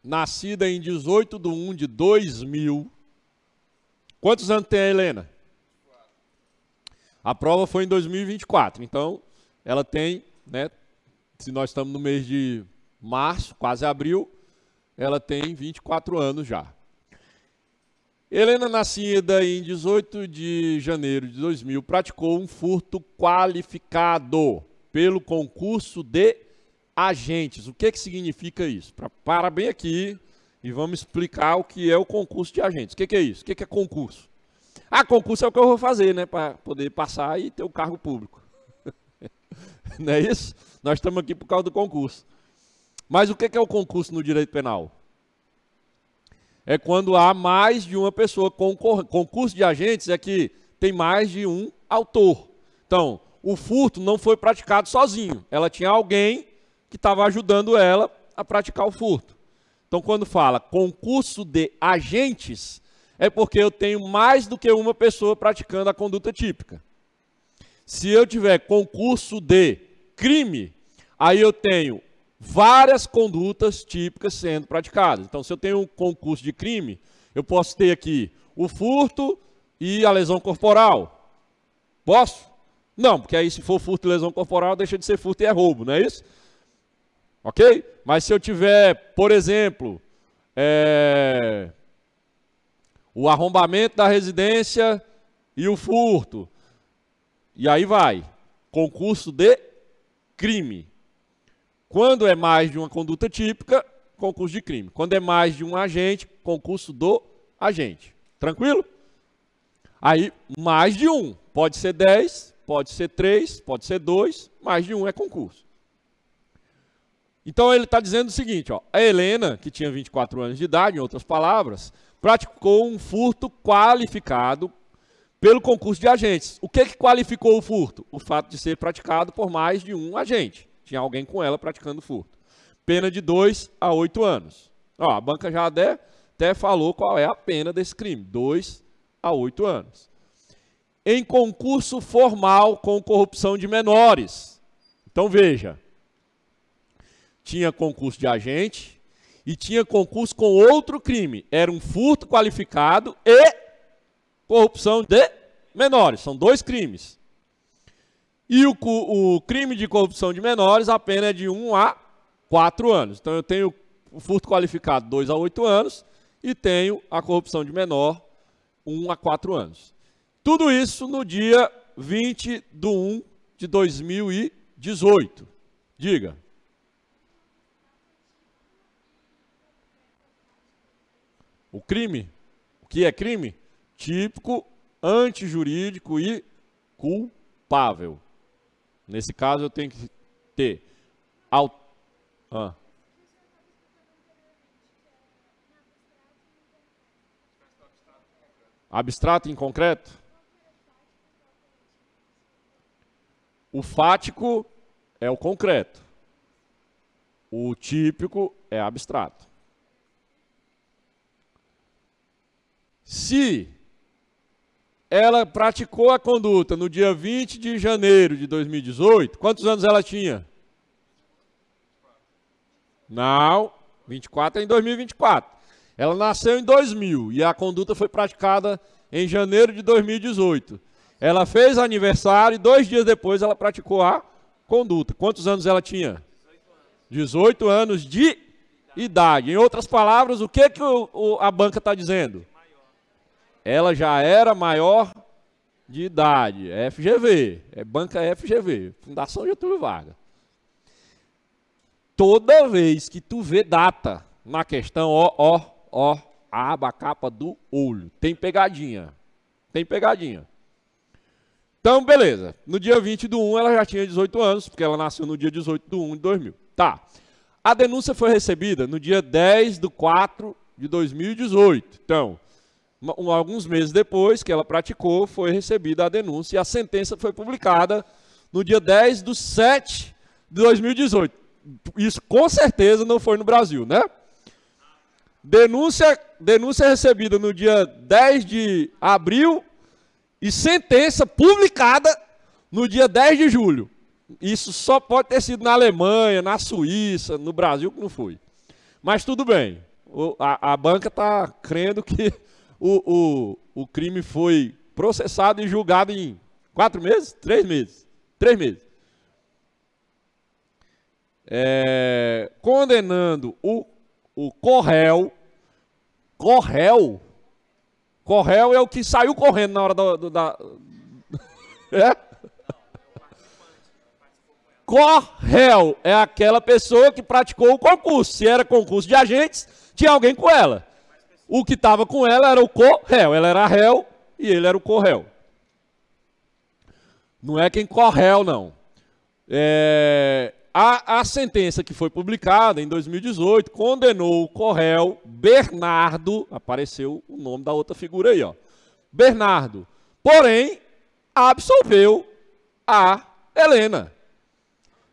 nascida em 18/1/2000. Quantos anos tem a Helena? A prova foi em 2024, então ela tem, né, se nós estamos no mês de março, quase abril, ela tem 24 anos já. Helena, nascida em 18 de janeiro de 2000, praticou um furto qualificado pelo concurso de agentes. O que significa isso? Para bem aqui e vamos explicar o que é o concurso de agentes. O que é isso? O que é concurso? Concurso é o que eu vou fazer, né, para poder passar e ter o cargo público. Não é isso? Nós estamos aqui por causa do concurso. Mas o que é o concurso no direito penal? É quando há mais de uma pessoa concorrendo. Concurso de agentes é que tem mais de um autor. Então, o furto não foi praticado sozinho. Ela tinha alguém que estava ajudando ela a praticar o furto. Então, quando fala concurso de agentes, é porque eu tenho mais do que uma pessoa praticando a conduta típica. Se eu tiver concurso de crime, aí eu tenho várias condutas típicas sendo praticadas. Então, se eu tenho um concurso de crime, eu posso ter aqui o furto e a lesão corporal. Posso? Não, porque aí se for furto e lesão corporal, deixa de ser furto e é roubo, não é isso? Ok? Mas se eu tiver, por exemplo, o arrombamento da residência e o furto, e aí vai, concurso de crime. Quando é mais de uma conduta típica, concurso de crime. Quando é mais de um agente, concurso do agente. Tranquilo? Aí, mais de um. Pode ser 10, pode ser 3, pode ser 2, mais de um é concurso. Então, ele está dizendo o seguinte, ó, a Helena, que tinha 24 anos de idade, em outras palavras, praticou um furto qualificado pelo concurso de agentes. O que qualificou o furto? O fato de ser praticado por mais de um agente. Tinha alguém com ela praticando furto. Pena de 2 a 8 anos. Ó, a banca já até falou qual é a pena desse crime. 2 a 8 anos. Em concurso formal com corrupção de menores. Então veja. Tinha concurso de agente e tinha concurso com outro crime. Era um furto qualificado e corrupção de menores. São 2 crimes. E o crime de corrupção de menores, a pena é de 1 a 4 anos. Então, eu tenho o furto qualificado 2 a 8 anos e tenho a corrupção de menor 1 a 4 anos. Tudo isso no dia 20/1/2018. Diga. O crime? O que é crime? Típico, antijurídico e culpável. Nesse caso, eu tenho que ter abstrato e inconcreto. O fático é o concreto. O típico é abstrato. Se ela praticou a conduta no dia 20 de janeiro de 2018, quantos anos ela tinha? Não, 24 é em 2024. Ela nasceu em 2000 e a conduta foi praticada em janeiro de 2018. Ela fez aniversário e 2 dias depois ela praticou a conduta. Quantos anos ela tinha? 18 anos de Idade. Em outras palavras, o que a banca está dizendo? Ela já era maior de idade. É FGV. É banca FGV. Fundação Getúlio Vargas. Toda vez que tu vê data na questão, a aba, a capa do olho. Tem pegadinha. Tem pegadinha. Então, beleza. No dia 20/1 ela já tinha 18 anos, porque ela nasceu no dia 18/1 de 2000. Tá. A denúncia foi recebida no dia 10/4 de 2018. Então, alguns meses depois que ela praticou, foi recebida a denúncia e a sentença foi publicada no dia 10/7 de 2018. Isso com certeza não foi no Brasil, né? Denúncia recebida no dia 10 de abril e sentença publicada no dia 10 de julho. Isso só pode ter sido na Alemanha, na Suíça, no Brasil que não foi. Mas tudo bem. A banca está crendo que o crime foi processado e julgado em 4 meses? 3 meses. 3 meses. Condenando o Corréu. Corréu é o que saiu correndo na hora é? Corréu é aquela pessoa que praticou o concurso. Se era concurso de agentes, tinha alguém com ela. O que estava com ela era o corréu. Ela era réu e ele era o corréu. Não é quem corréu, não. A sentença que foi publicada em 2018 condenou o corréu Bernardo, apareceu o nome da outra figura aí, ó, Bernardo, porém absolveu a Helena.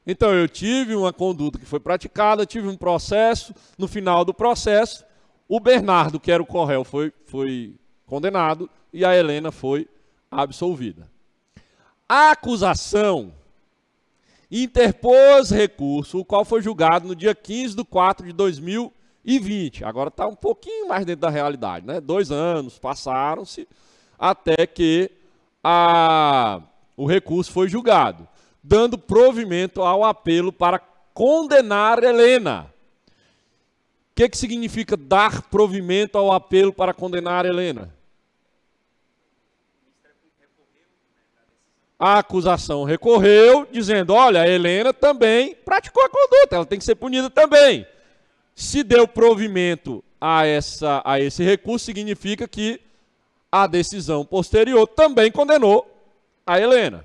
Então eu tive uma conduta que foi praticada, tive um processo, no final do processo, o Bernardo, que era o corréu, foi condenado e a Helena foi absolvida. A acusação interpôs recurso, o qual foi julgado no dia 15/4 de 2020. Agora está um pouquinho mais dentro da realidade, né? 2 anos passaram-se até que o recurso foi julgado, dando provimento ao apelo para condenar Helena. O que significa dar provimento ao apelo para condenar Helena? A acusação recorreu, dizendo, olha, a Helena também praticou a conduta, ela tem que ser punida também. Se deu provimento a esse recurso, significa que a decisão posterior também condenou a Helena.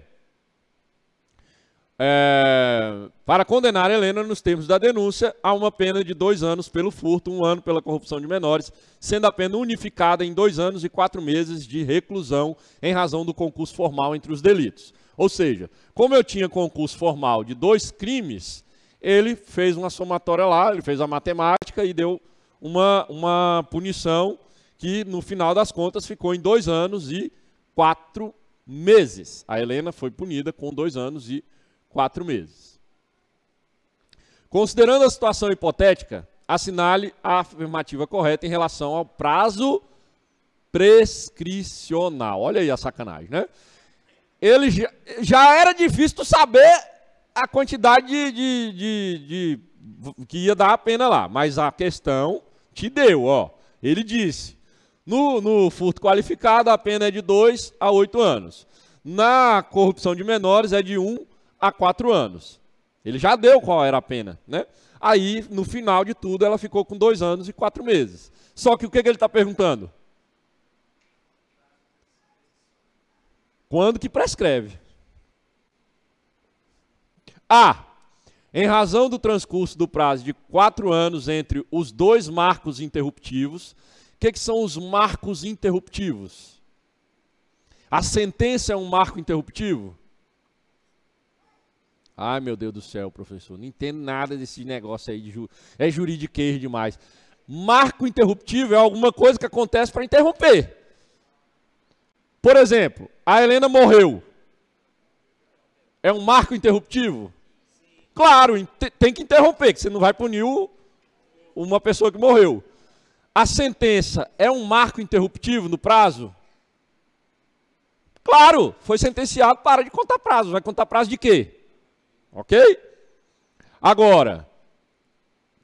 Para condenar a Helena, nos termos da denúncia, há uma pena de 2 anos pelo furto, 1 ano pela corrupção de menores, sendo a pena unificada em 2 anos e 4 meses de reclusão em razão do concurso formal entre os delitos. Ou seja, como eu tinha concurso formal de 2 crimes, ele fez uma somatória lá, ele fez a matemática e deu uma punição que, no final das contas, ficou em 2 anos e 4 meses. A Helena foi punida com 2 anos e 4 meses. Considerando a situação hipotética, assinale a afirmativa correta em relação ao prazo prescricional. Olha aí a sacanagem, né? Ele já era difícil tu saber a quantidade que ia dar a pena lá, mas a questão te deu, ó. Ele disse, no furto qualificado a pena é de 2 a 8 anos. Na corrupção de menores é de 1 a 4 anos. Ele já deu qual era a pena, né? Aí, no final de tudo, ela ficou com 2 anos e 4 meses. Só que o que ele está perguntando? Quando que prescreve? A. Em razão do transcurso do prazo de 4 anos entre os 2 marcos interruptivos. O que são os marcos interruptivos? A sentença é um marco interruptivo? Ai, meu Deus do céu, professor, não entendo nada desse negócio aí, é juridiquês demais. Marco interruptivo é alguma coisa que acontece para interromper. Por exemplo, a Helena morreu. É um marco interruptivo? Claro, tem que interromper, que você não vai punir uma pessoa que morreu. A sentença é um marco interruptivo no prazo? Claro, foi sentenciado, para de contar prazo. Vai contar prazo de quê? Ok? Agora,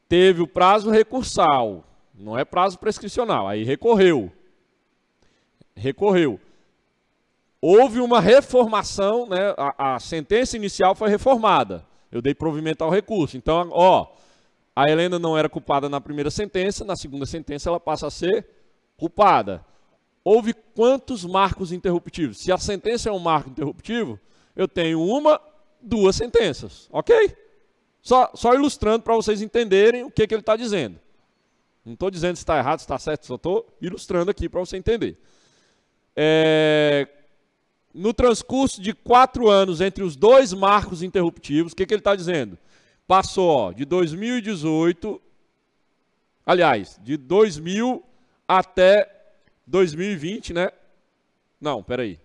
teve o prazo recursal, não é prazo prescricional, aí recorreu. Houve uma reformação, né? A sentença inicial foi reformada. Eu dei provimento ao recurso. Então, a Helena não era culpada na primeira sentença, na segunda sentença ela passa a ser culpada. Houve quantos marcos interruptivos? Se a sentença é um marco interruptivo, eu tenho 1, 2 sentenças, ok? Só ilustrando para vocês entenderem o que ele está dizendo. Não estou dizendo se está errado, se está certo, só estou ilustrando aqui para você entender. No transcurso de 4 anos entre os 2 marcos interruptivos, o que ele está dizendo? Passou de 2018, aliás, de 2000 até 2020, né? Não, peraí.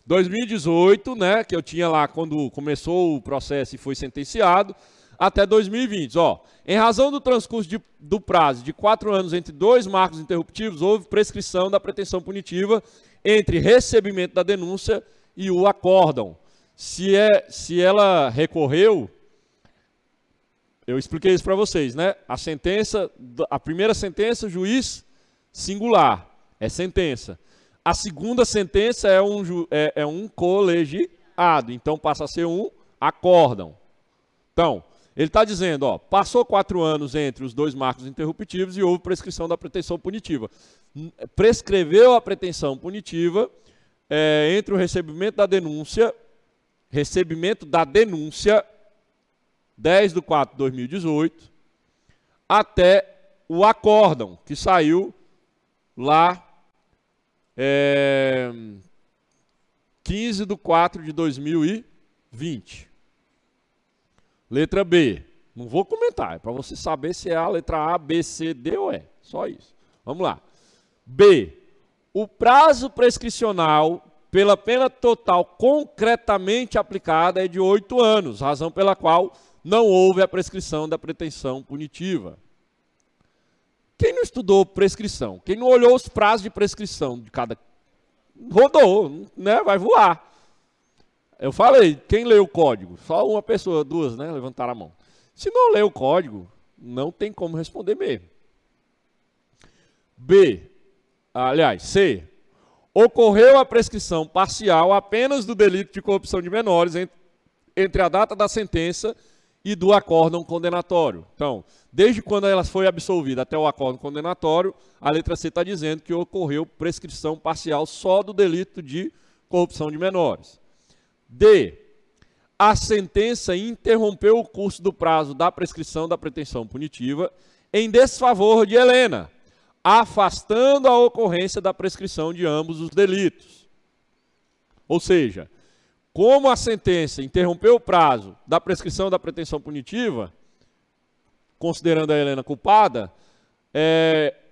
2018, né, que eu tinha lá quando começou o processo e foi sentenciado, até 2020. Em razão do transcurso do prazo de 4 anos entre 2 marcos interruptivos, houve prescrição da pretensão punitiva entre recebimento da denúncia e o acórdão. Se ela recorreu, eu expliquei isso para vocês, né? A primeira sentença, juiz singular, é sentença. A segunda sentença é um colegiado, então passa a ser um acórdão. Então, ele está dizendo, passou 4 anos entre os 2 marcos interruptivos e houve prescrição da pretensão punitiva. Prescreveu a pretensão punitiva entre o recebimento da denúncia, 10/4/2018, até o acórdão, que saiu lá 15/4/2020. Letra B. Não vou comentar, é para você saber se é a letra A, B, C, D ou E. Só isso. Vamos lá. B. O prazo prescricional pela pena total concretamente aplicada é de 8 anos, razão pela qual não houve a prescrição da pretensão punitiva. Quem não estudou prescrição? Quem não olhou os prazos de prescrição de cada... Rodou, né? Vai voar. Eu falei, quem leu o código? Só uma pessoa, 2, né? Levantaram a mão. Se não leu o código, não tem como responder mesmo. C. Ocorreu a prescrição parcial apenas do delito de corrupção de menores entre a data da sentença e do acórdão condenatório. Então, desde quando ela foi absolvida até o acórdão condenatório, a letra C está dizendo que ocorreu prescrição parcial só do delito de corrupção de menores. D. A sentença interrompeu o curso do prazo da prescrição da pretensão punitiva em desfavor de Helena, afastando a ocorrência da prescrição de ambos os delitos. Ou seja, como a sentença interrompeu o prazo da prescrição da pretensão punitiva, considerando a Helena culpada,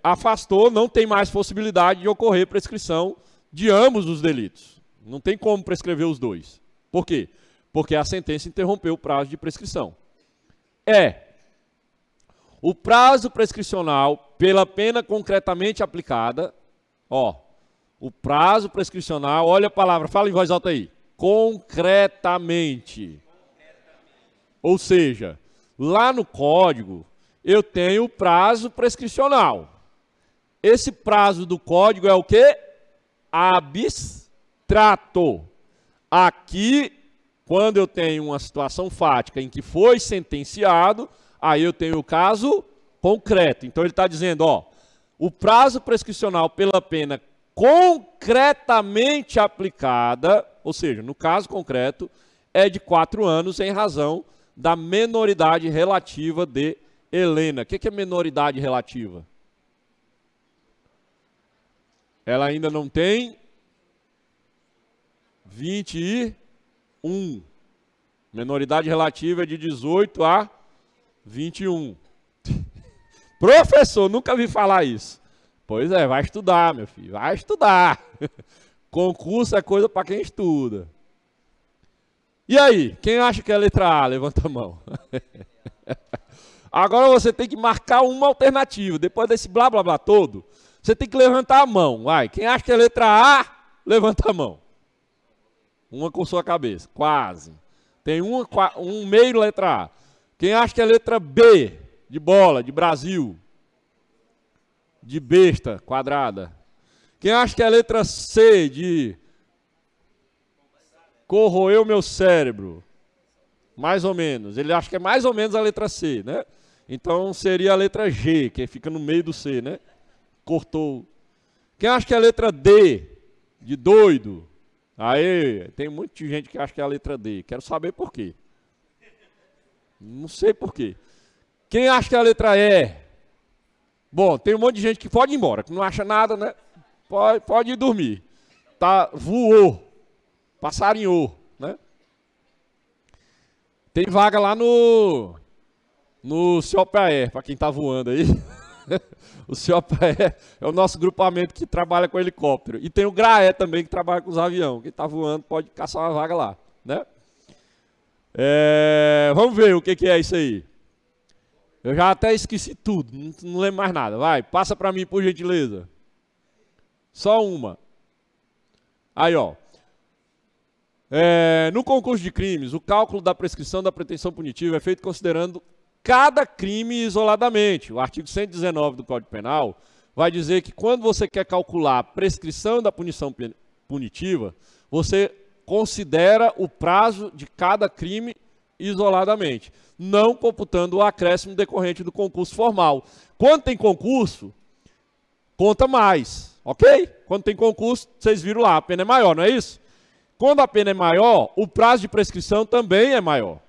afastou, não tem mais possibilidade de ocorrer prescrição de ambos os delitos. Não tem como prescrever os dois. Por quê? Porque a sentença interrompeu o prazo de prescrição. O prazo prescricional pela pena concretamente aplicada, o prazo prescricional, olha a palavra, fala em voz alta aí, concretamente. Ou seja, lá no código eu tenho o prazo prescricional. Esse prazo do código é o quê? Abstrato. Aqui, quando eu tenho uma situação fática em que foi sentenciado, aí eu tenho o caso concreto. Então ele está dizendo, o prazo prescricional pela pena concretamente aplicada, ou seja, no caso concreto, é de 4 anos em razão da menoridade relativa de Helena. O que é menoridade relativa? Ela ainda não tem 21. Menoridade relativa é de 18 a 21. Professor, nunca vi falar isso. Pois é, vai estudar, meu filho, vai estudar. Concurso é coisa para quem estuda. E aí, quem acha que é a letra A? Levanta a mão. Agora você tem que marcar uma alternativa. Depois desse blá blá blá todo, você tem que levantar a mão. Vai, quem acha que é a letra A, levanta a mão. Uma com sua cabeça, quase. Tem um meio letra A. Quem acha que é a letra B, de bola, de Brasil, de besta, quadrada? Quem acha que é a letra C, de corroeu meu cérebro? Mais ou menos. Ele acha que é mais ou menos a letra C, né? Então seria a letra G, que fica no meio do C, né? Cortou. Quem acha que é a letra D, de doido? Aí, tem muita gente que acha que é a letra D. Quero saber por quê. Não sei por quê. Quem acha que é a letra E? Bom, tem um monte de gente que pode ir embora, que não acha nada, né? Pode ir dormir. Tá, voou. Passarinhou, né? Tem vaga lá no COPAE, para quem tá voando aí. O COPAE é o nosso grupamento que trabalha com helicóptero. E tem o GRAE também, que trabalha com os aviões. Quem tá voando pode caçar uma vaga lá, né? Vamos ver o que é isso aí. Eu já até esqueci tudo, não lembro mais nada. Vai, passa para mim, por gentileza. Só uma. Aí, ó. No concurso de crimes, o cálculo da prescrição da pretensão punitiva é feito considerando cada crime isoladamente. O artigo 119 do Código Penal vai dizer que quando você quer calcular a prescrição da punição punitiva, você considera o prazo de cada crime isoladamente, não computando o acréscimo decorrente do concurso formal. Quando tem concurso, conta mais, ok? Quando tem concurso, vocês viram lá, a pena é maior, não é isso? Quando a pena é maior, o prazo de prescrição também é maior.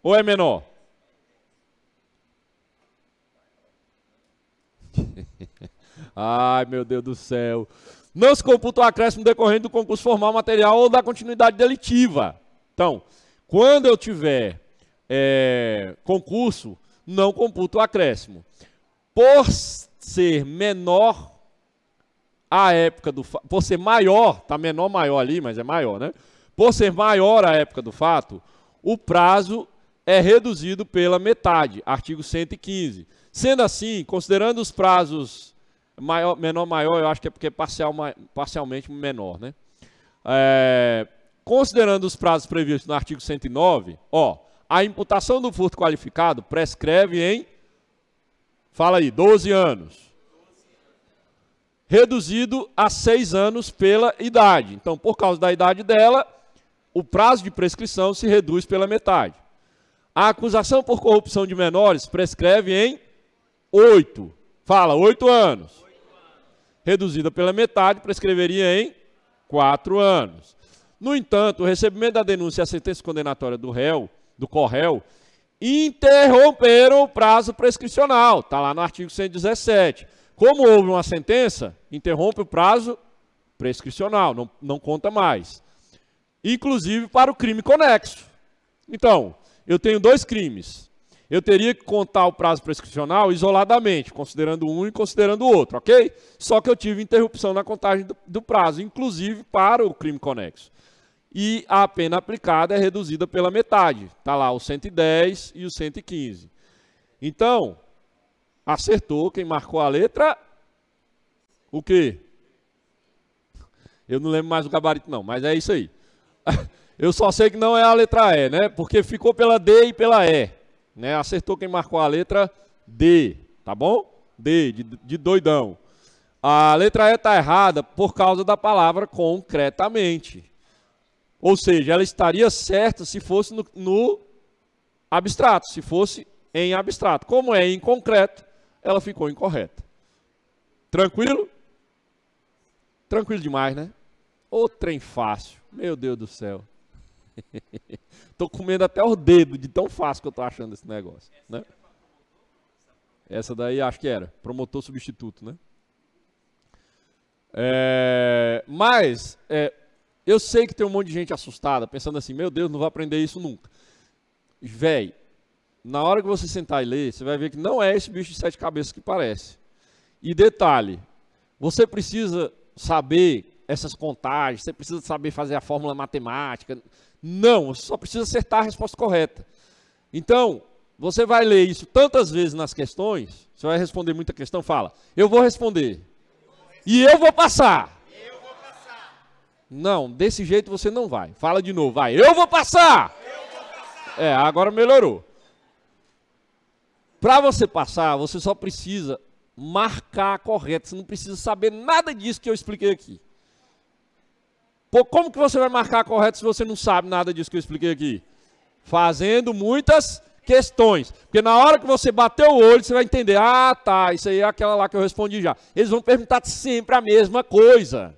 Ou é menor? Ai, meu Deus do céu. Não se computa o acréscimo decorrente do concurso formal material ou da continuidade delitiva. Então, quando eu tiver concurso, não computa o acréscimo. Por ser menor a época do fato, por ser maior, tá menor, maior ali, mas é maior, né? Por ser maior a época do fato, o prazo é reduzido pela metade, artigo 115. Sendo assim, considerando os prazos menor, maior, eu acho que é porque é parcialmente menor, né? Considerando os prazos previstos no artigo 109, ó, a imputação do furto qualificado prescreve em, fala aí, 12 anos. Reduzido a 6 anos pela idade. Então, por causa da idade dela, o prazo de prescrição se reduz pela metade. A acusação por corrupção de menores prescreve em 8. Fala, 8 anos. Reduzida pela metade, prescreveria em 4 anos. No entanto, o recebimento da denúncia e a sentença condenatória do réu, do corréu, interromperam o prazo prescricional. Está lá no artigo 117. Como houve uma sentença, interrompe o prazo prescricional, não conta mais. Inclusive para o crime conexo. Então, eu tenho 2 crimes. Eu teria que contar o prazo prescricional isoladamente, considerando um e considerando o outro, ok? Só que eu tive interrupção na contagem do prazo, inclusive para o crime conexo. E a pena aplicada é reduzida pela metade. Está lá o 110 e o 115. Então, acertou quem marcou a letra, o quê? Eu não lembro mais o gabarito não, mas é isso aí. Eu só sei que não é a letra E, né? Porque ficou pela D e pela E. Né? Acertou quem marcou a letra D, tá bom? D, de doidão. A letra E está errada por causa da palavra concretamente. Ou seja, ela estaria certa se fosse no abstrato, se fosse em abstrato. Como é em concreto, ela ficou incorreta. Tranquilo? Tranquilo demais, né? Ô trem fácil. Meu Deus do céu. Tô comendo até os dedos de tão fácil que eu tô achando esse negócio, né? Essa daí acho que era. Promotor substituto, né? Mas eu sei que tem um monte de gente assustada, pensando assim, meu Deus, não vou aprender isso nunca. Véi, na hora que você sentar e ler, você vai ver que não é esse bicho de 7 cabeças que parece. E detalhe, você precisa saber essas contagens, você precisa saber fazer a fórmula matemática. Não, você só precisa acertar a resposta correta. Então, você vai ler isso tantas vezes nas questões, você vai responder muita questão, fala, eu vou responder. E eu vou passar. Não, desse jeito você não vai. Fala de novo, vai. Eu vou passar. Agora melhorou. Para você passar, você só precisa marcar correto. Você não precisa saber nada disso que eu expliquei aqui. Pô, como que você vai marcar correto se você não sabe nada disso que eu expliquei aqui? Fazendo muitas questões. Porque na hora que você bater o olho, você vai entender. Ah, tá, isso aí é aquela lá que eu respondi já. Eles vão perguntar sempre a mesma coisa.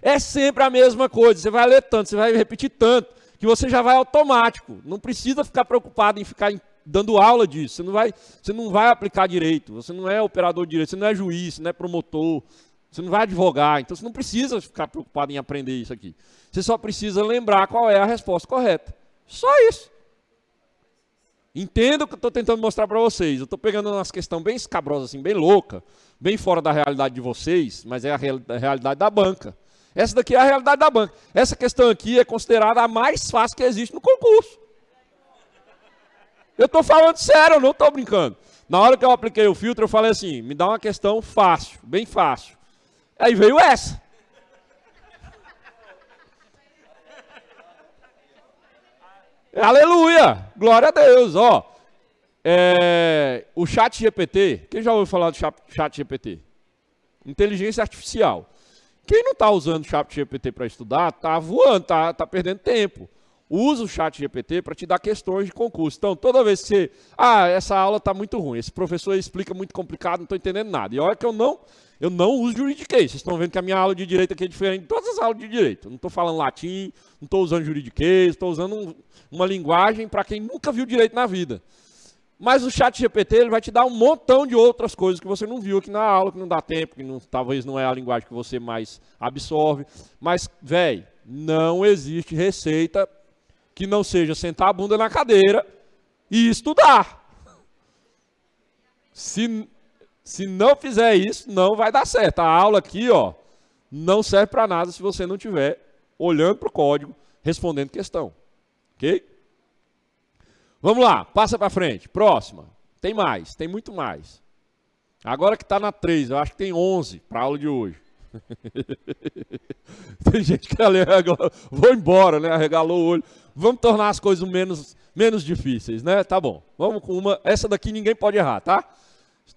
É sempre a mesma coisa. Você vai ler tanto, você vai repetir tanto, que você já vai automático. Não precisa ficar preocupado em ficar dando aula disso. Você não vai aplicar direito. Você não é operador de direito, você não é juiz, você não é promotor. Você não vai advogar, então você não precisa ficar preocupado em aprender isso aqui. Você só precisa lembrar qual é a resposta correta. Só isso. Entenda o que eu estou tentando mostrar para vocês. Eu estou pegando umas questões bem escabrosas, assim, bem louca, bem fora da realidade de vocês, mas é a realidade da banca. Essa daqui é a realidade da banca. Essa questão aqui é considerada a mais fácil que existe no concurso. Eu estou falando sério, eu não estou brincando. Na hora que eu apliquei o filtro, eu falei assim, me dá uma questão fácil, bem fácil. Aí veio essa. Aleluia! Glória a Deus, ó. O chat GPT, quem já ouviu falar do chat GPT? Inteligência artificial. Quem não está usando o chat GPT para estudar, está voando, está perdendo tempo. Usa o chat GPT para te dar questões de concurso. Então, toda vez que você... essa aula está muito ruim, esse professor explica muito complicado, não estou entendendo nada. E olha que eu não uso juridiquês. Vocês estão vendo que a minha aula de direito aqui é diferente de todas as aulas de direito. Eu não estou falando latim, não estou usando juridiquês, estou usando uma linguagem para quem nunca viu direito na vida. Mas o chat GPT ele vai te dar um montão de outras coisas que você não viu aqui na aula, que não dá tempo, que talvez não é a linguagem que você mais absorve. Mas, velho, não existe receita que não seja sentar a bunda na cadeira e estudar. Se não fizer isso, não vai dar certo. A aula aqui, ó, não serve para nada se você não estiver olhando para o código, respondendo questão. Ok? Vamos lá, passa para frente. Próxima. Tem mais, tem muito mais. Agora que está na 3, eu acho que tem 11 para a aula de hoje. Tem gente que vou embora, né? Arregalou o olho. Vamos tornar as coisas menos difíceis, né? Tá bom. Vamos com uma. Essa daqui ninguém pode errar, tá?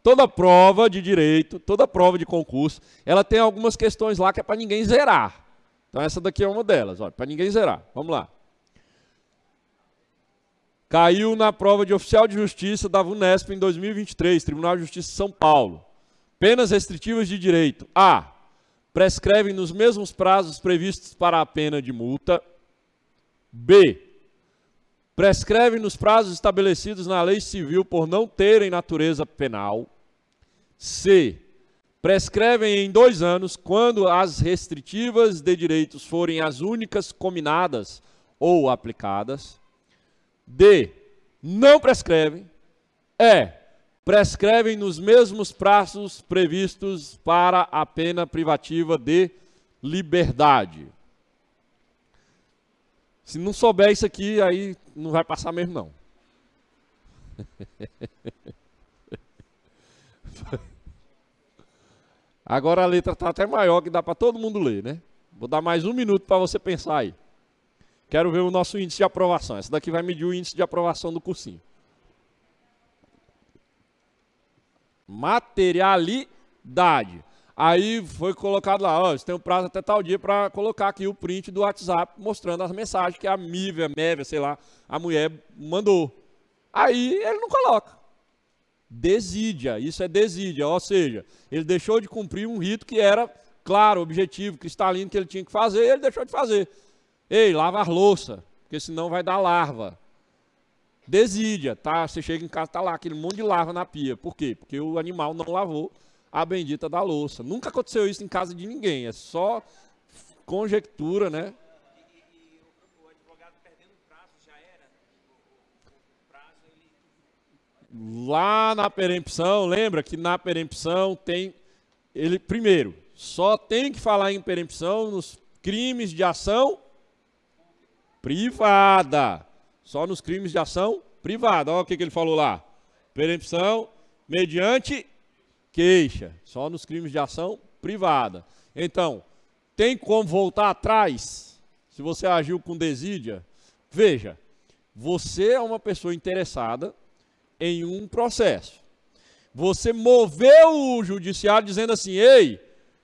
Toda prova de direito, toda prova de concurso, ela tem algumas questões lá que é para ninguém zerar. Então essa daqui é uma delas, ó, para ninguém zerar. Vamos lá. Caiu na prova de oficial de justiça da VUNESP em 2023, Tribunal de Justiça de São Paulo. Penas restritivas de direito. A. Prescrevem nos mesmos prazos previstos para a pena de multa. B. Prescrevem nos prazos estabelecidos na lei civil por não terem natureza penal. C. Prescrevem em 2 anos quando as restritivas de direitos forem as únicas cominadas ou aplicadas. D. Não prescrevem. E. Prescrevem nos mesmos prazos previstos para a pena privativa de liberdade. Se não souber isso aqui, aí não vai passar mesmo, não. Agora a letra está até maior, que dá para todo mundo ler, né? Vou dar mais 1 minuto para você pensar aí. Quero ver o nosso índice de aprovação. Essa daqui vai medir o índice de aprovação do cursinho. Materialidade. Aí foi colocado lá, ó, você tem um prazo até tal dia para colocar aqui o print do WhatsApp mostrando as mensagens que a Mévia, sei lá, a mulher mandou. Aí ele não coloca. Desídia, isso é desídia, ou seja, ele deixou de cumprir um rito que era claro, objetivo, cristalino que ele tinha que fazer, e ele deixou de fazer. Ei, lava a louça, porque senão vai dar larva. Desídia, tá? Você chega em casa, tá lá aquele monte de larva na pia. Por quê? Porque o animal não lavou a bendita da louça. Nunca aconteceu isso em casa de ninguém, é só conjectura, né? E o advogado perdendo o prazo já era? O prazo ele... Lá na perempção, lembra que na perempção tem... Ele, primeiro, só tem que falar em perempção nos crimes de ação privada. Só nos crimes de ação privada. Olha o que ele falou lá. Perempção mediante queixa. Só nos crimes de ação privada. Então, tem como voltar atrás se você agiu com desídia? Veja, você é uma pessoa interessada em um processo. Você moveu o judiciário dizendo assim, ei,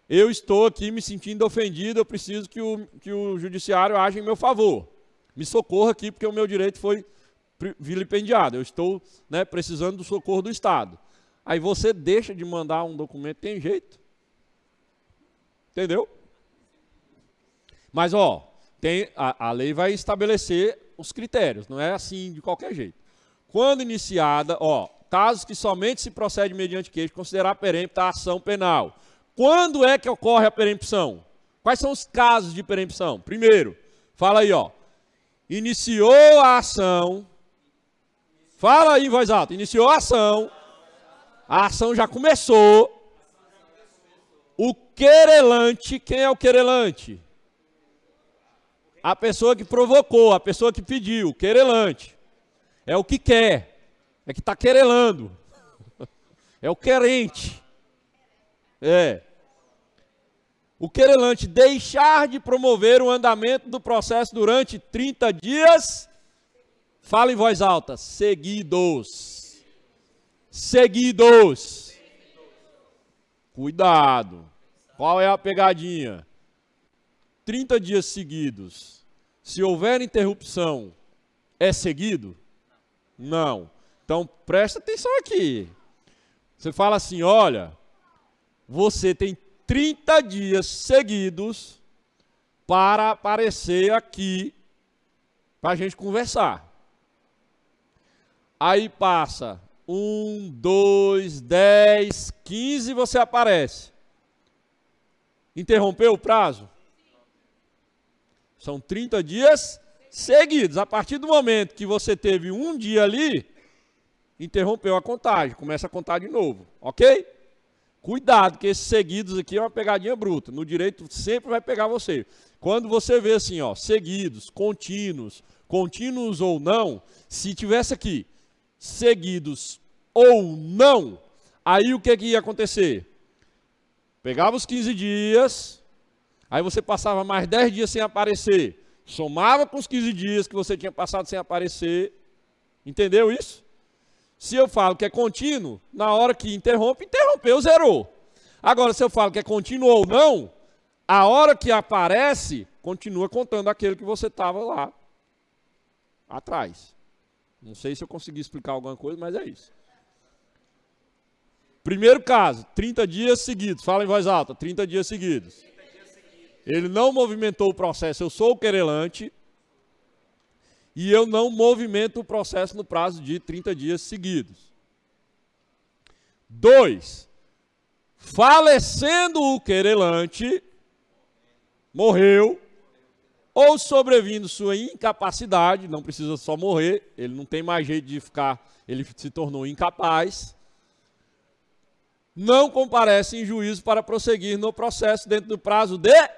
eu estou aqui me sentindo ofendido, eu preciso que o judiciário aja em meu favor. Me socorra aqui porque o meu direito foi vilipendiado. Eu estou, né, precisando do socorro do Estado. Aí você deixa de mandar um documento, tem jeito. Entendeu? Mas, ó, a lei vai estabelecer os critérios, não é assim de qualquer jeito. Quando iniciada, ó, casos que somente se procede mediante queixa, considerar perempta a ação penal. Quando é que ocorre a perempção? Quais são os casos de perempção? Primeiro, fala aí, ó. Iniciou a ação. Fala aí em voz alta. Iniciou a ação já começou. O querelante, quem é o querelante? A pessoa que provocou, a pessoa que pediu, querelante. É o que quer, é que está querelando. É o querente. É. O querelante deixar de promover o andamento do processo durante 30 dias, fala em voz alta, seguidos. Seguidos. Cuidado. Qual é a pegadinha? 30 dias seguidos. Se houver interrupção, é seguido? Não. Então, presta atenção aqui. Você fala assim, olha, você tem 30 dias seguidos para aparecer aqui para a gente conversar. Aí passa 1, 2, 10, 15 e você aparece. Interrompeu o prazo? São 30 dias seguidos. A partir do momento que você teve um dia ali, interrompeu a contagem. Começa a contar de novo. Ok? Cuidado, que esses seguidos aqui é uma pegadinha bruta. No direito sempre vai pegar você. Quando você vê assim, ó, seguidos, contínuos ou não, se tivesse aqui, seguidos ou não, aí o que ia acontecer? Pegava os 15 dias, aí você passava mais 10 dias sem aparecer, somava com os 15 dias que você tinha passado sem aparecer, entendeu isso? Se eu falo que é contínuo, na hora que interrompeu, zerou. Agora, se eu falo que é contínuo ou não, a hora que aparece, continua contando aquele que você estava lá atrás. Não sei se eu consegui explicar alguma coisa, mas é isso. Primeiro caso, 30 dias seguidos. Fala em voz alta, 30 dias seguidos. Ele não movimentou o processo, eu sou o querelante. E eu não movimento o processo no prazo de 30 dias seguidos. 2. Falecendo o querelante, morreu, ou sobrevindo sua incapacidade, não precisa só morrer, ele não tem mais jeito de ficar, ele se tornou incapaz, não comparece em juízo para prosseguir no processo dentro do prazo de,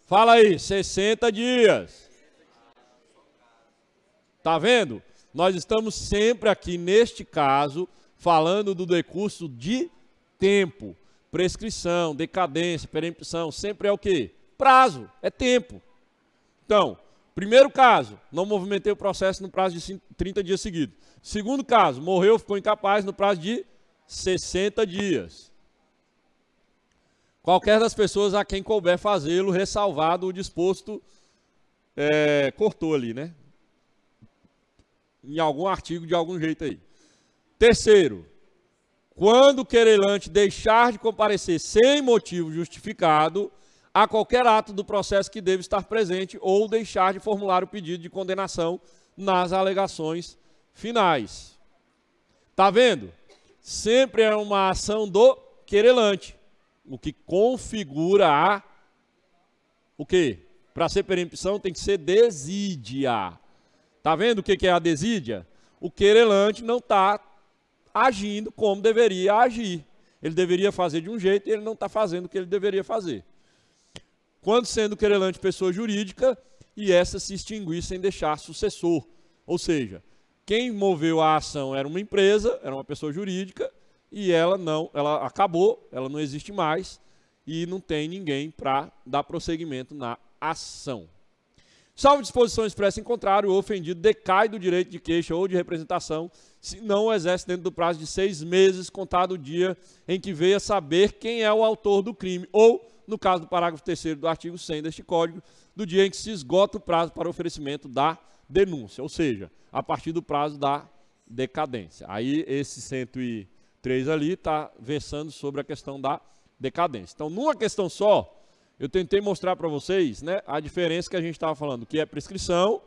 fala aí, 60 dias. Está vendo? Nós estamos sempre aqui, neste caso, falando do decurso de tempo. Prescrição, decadência, perempção, sempre é o quê? Prazo, é tempo. Então, primeiro caso, não movimentei o processo no prazo de 30 dias seguidos. Segundo caso, morreu, ficou incapaz no prazo de 60 dias. Qualquer das pessoas a quem couber fazê-lo, ressalvado o disposto, cortou ali, né? Em algum artigo de algum jeito aí. Terceiro, quando o querelante deixar de comparecer sem motivo justificado a qualquer ato do processo que deve estar presente ou deixar de formular o pedido de condenação nas alegações finais. Tá vendo? Sempre é uma ação do querelante, o que configura o quê? Para ser perempção tem que ser desídia. Está vendo o que é a desídia? O querelante não está agindo como deveria agir. Ele deveria fazer de um jeito e ele não está fazendo o que ele deveria fazer. Quando sendo querelante pessoa jurídica, e essa se extinguir sem deixar sucessor. Ou seja, quem moveu a ação era uma empresa, era uma pessoa jurídica, e ela acabou, ela não existe mais, e não tem ninguém para dar prosseguimento na ação. Salvo disposição expressa em contrário, o ofendido decai do direito de queixa ou de representação se não o exerce dentro do prazo de 6 meses, contado o dia em que veio a saber quem é o autor do crime, ou, no caso do parágrafo 3º do artigo 100 deste Código, do dia em que se esgota o prazo para oferecimento da denúncia, ou seja, a partir do prazo da decadência. Aí esse 103 ali está versando sobre a questão da decadência. Então, numa questão só, eu tentei mostrar para vocês, né, a diferença que a gente estava falando, o que é prescrição,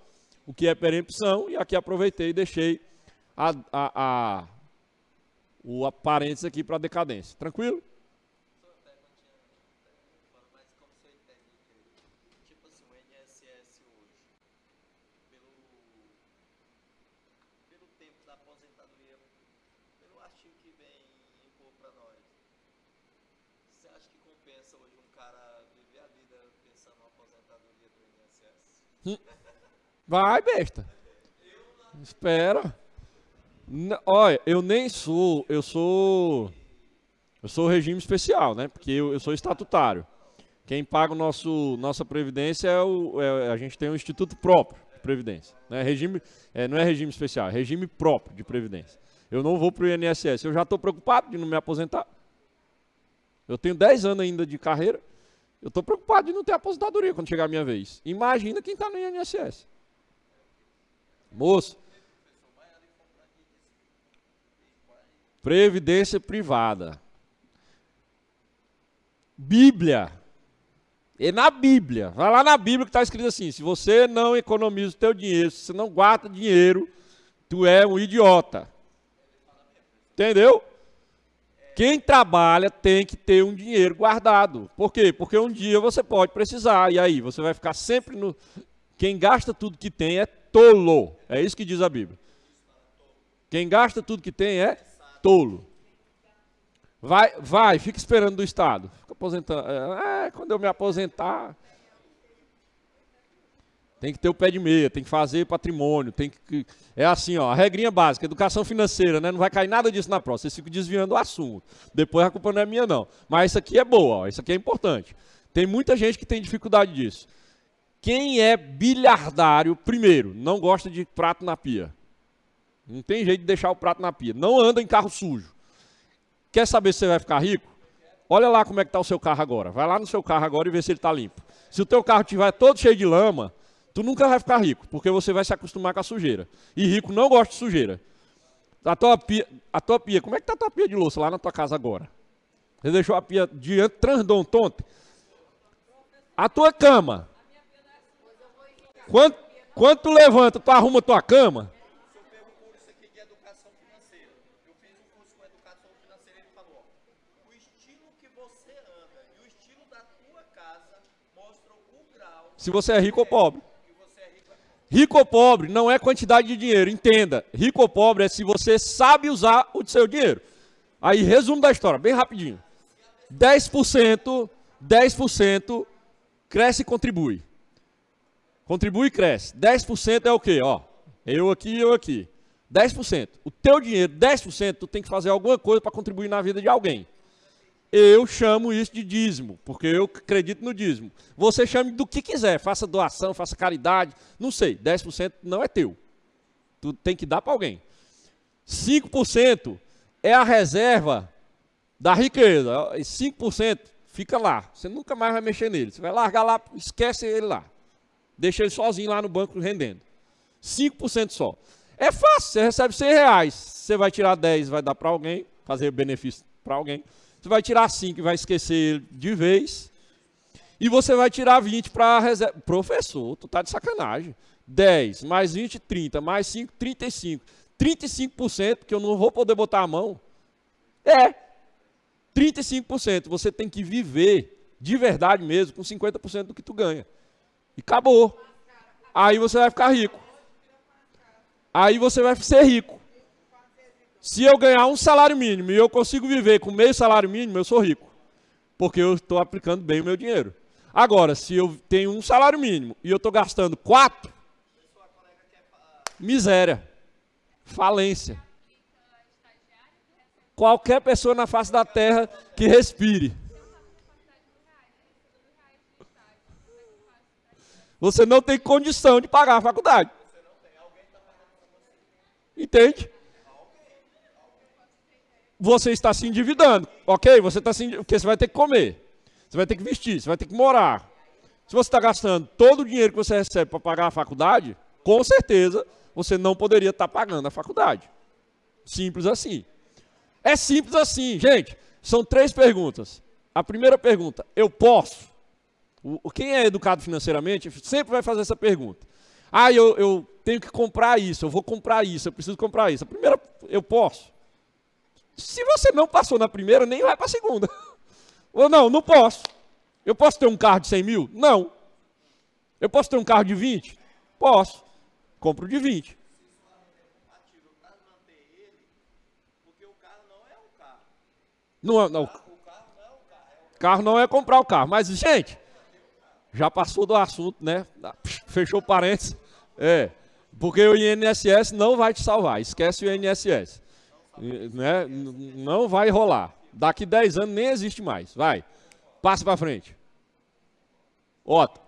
o que é perempção, e aqui aproveitei e deixei o parênteses aqui para decadência. Tranquilo? Mas como você entende que, tipo assim, o INSS hoje, pelo tempo da aposentadoria, pelo artigo que vem impor para nós, você acha que compensa hoje um cara viver a vida pensando na aposentadoria do INSS? Vai, besta. Espera. Olha, eu sou regime especial, né? Porque eu sou estatutário. Quem paga nossa previdência a gente tem um instituto próprio de previdência. Né? Não é regime especial, é regime próprio de previdência. Eu não vou para o INSS, eu já estou preocupado de não me aposentar. Eu tenho 10 anos ainda de carreira, eu estou preocupado de não ter aposentadoria quando chegar a minha vez. Imagina quem está no INSS. Moço, previdência privada. Bíblia. É na Bíblia. Vai lá na Bíblia que está escrito assim: se você não economiza o teu dinheiro, se você não guarda dinheiro, tu é um idiota. Entendeu? Quem trabalha tem que ter um dinheiro guardado. Por quê? Porque um dia você pode precisar. E aí, você vai ficar sempre no... Quem gasta tudo que tem é tolo. É isso que diz a Bíblia. Quem gasta tudo que tem é tolo. Fica esperando do Estado. Fica aposentando. Quando eu me aposentar, tem que ter o pé de meia, tem que fazer patrimônio, é assim, ó, a regrinha básica, educação financeira, né? Não vai cair nada disso na prova, vocês ficam desviando o assunto. Depois a culpa não é minha, não. Mas isso aqui é boa, ó, isso aqui é importante. Tem muita gente que tem dificuldade disso. Quem é bilhardário, primeiro, não gosta de prato na pia. Não tem jeito de deixar o prato na pia. Não anda em carro sujo. Quer saber se você vai ficar rico? Olha lá como é que está o seu carro agora. Vai lá no seu carro agora e vê se ele está limpo. Se o teu carro estiver todo cheio de lama, tu nunca vai ficar rico, porque você vai se acostumar com a sujeira. E rico não gosta de sujeira. A tua pia, como é que está a tua pia de louça lá na tua casa agora? Você deixou a pia diante, transdontonte? A tua cama. Quando tu levanta, tu arruma a tua cama? Eu pego um curso aqui de educação financeira. Eu fiz um curso com educação financeira e ele falou, ó, o estilo que você anda e o estilo da tua casa mostram o grau Se você é rico ou pobre. que você é rico. Rico ou pobre não é quantidade de dinheiro, entenda. Rico ou pobre é se você sabe usar o seu dinheiro. Aí, resumo da história, bem rapidinho. 10% cresce e contribui. Contribui e cresce. 10% é o quê? Ó, eu aqui. 10%. O teu dinheiro, 10%, tu tem que fazer alguma coisa para contribuir na vida de alguém. Eu chamo isso de dízimo, porque eu acredito no dízimo. Você chame do que quiser, faça doação, faça caridade, não sei, 10% não é teu. Tu tem que dar para alguém. 5% é a reserva da riqueza. E 5% fica lá, você nunca mais vai mexer nele. Você vai largar lá, esquece ele lá. Deixa ele sozinho lá no banco rendendo. 5% só. É fácil, você recebe R$100. Você vai tirar 10, vai dar para alguém, fazer benefício para alguém. Você vai tirar 5 e vai esquecer ele de vez. E você vai tirar 20 para a reserva. Professor, tu tá de sacanagem. 10, mais 20, 30, mais 5, 35. 35% que eu não vou poder botar a mão. 35%. Você tem que viver de verdade mesmo com 50% do que tu ganha. E acabou. Aí você vai ficar rico. Aí você vai ser rico. Se eu ganhar um salário mínimo e eu consigo viver com meio salário mínimo, eu sou rico. Porque eu estou aplicando bem o meu dinheiro. Agora, se eu tenho um salário mínimo e eu estou gastando 4, miséria. Falência. Qualquer pessoa na face da terra que respire. Você não tem condição de pagar a faculdade. Entende? Você está se endividando, ok? Você está se endividando, porque você vai ter que comer, você vai ter que vestir, você vai ter que morar. Se você está gastando todo o dinheiro que você recebe para pagar a faculdade, com certeza você não poderia estar pagando a faculdade. Simples assim. É simples assim, gente. São 3 perguntas. A primeira pergunta, eu posso? Quem é educado financeiramente sempre vai fazer essa pergunta. Ah, eu tenho que comprar isso, eu vou comprar isso, eu preciso comprar isso. A primeira, eu posso? Se você não passou na primeira, nem vai para a segunda. Ou não posso. Eu posso ter um carro de 100 mil? Não. Eu posso ter um carro de 20? Posso. Compro de 20. Não. Carro não é comprar o carro. Mas, gente, já passou do assunto, né? Fechou o parênteses. Porque o INSS não vai te salvar. Esquece o INSS. Né? Não vai rolar. Daqui 10 anos nem existe mais. Vai. Passa para frente. Otto.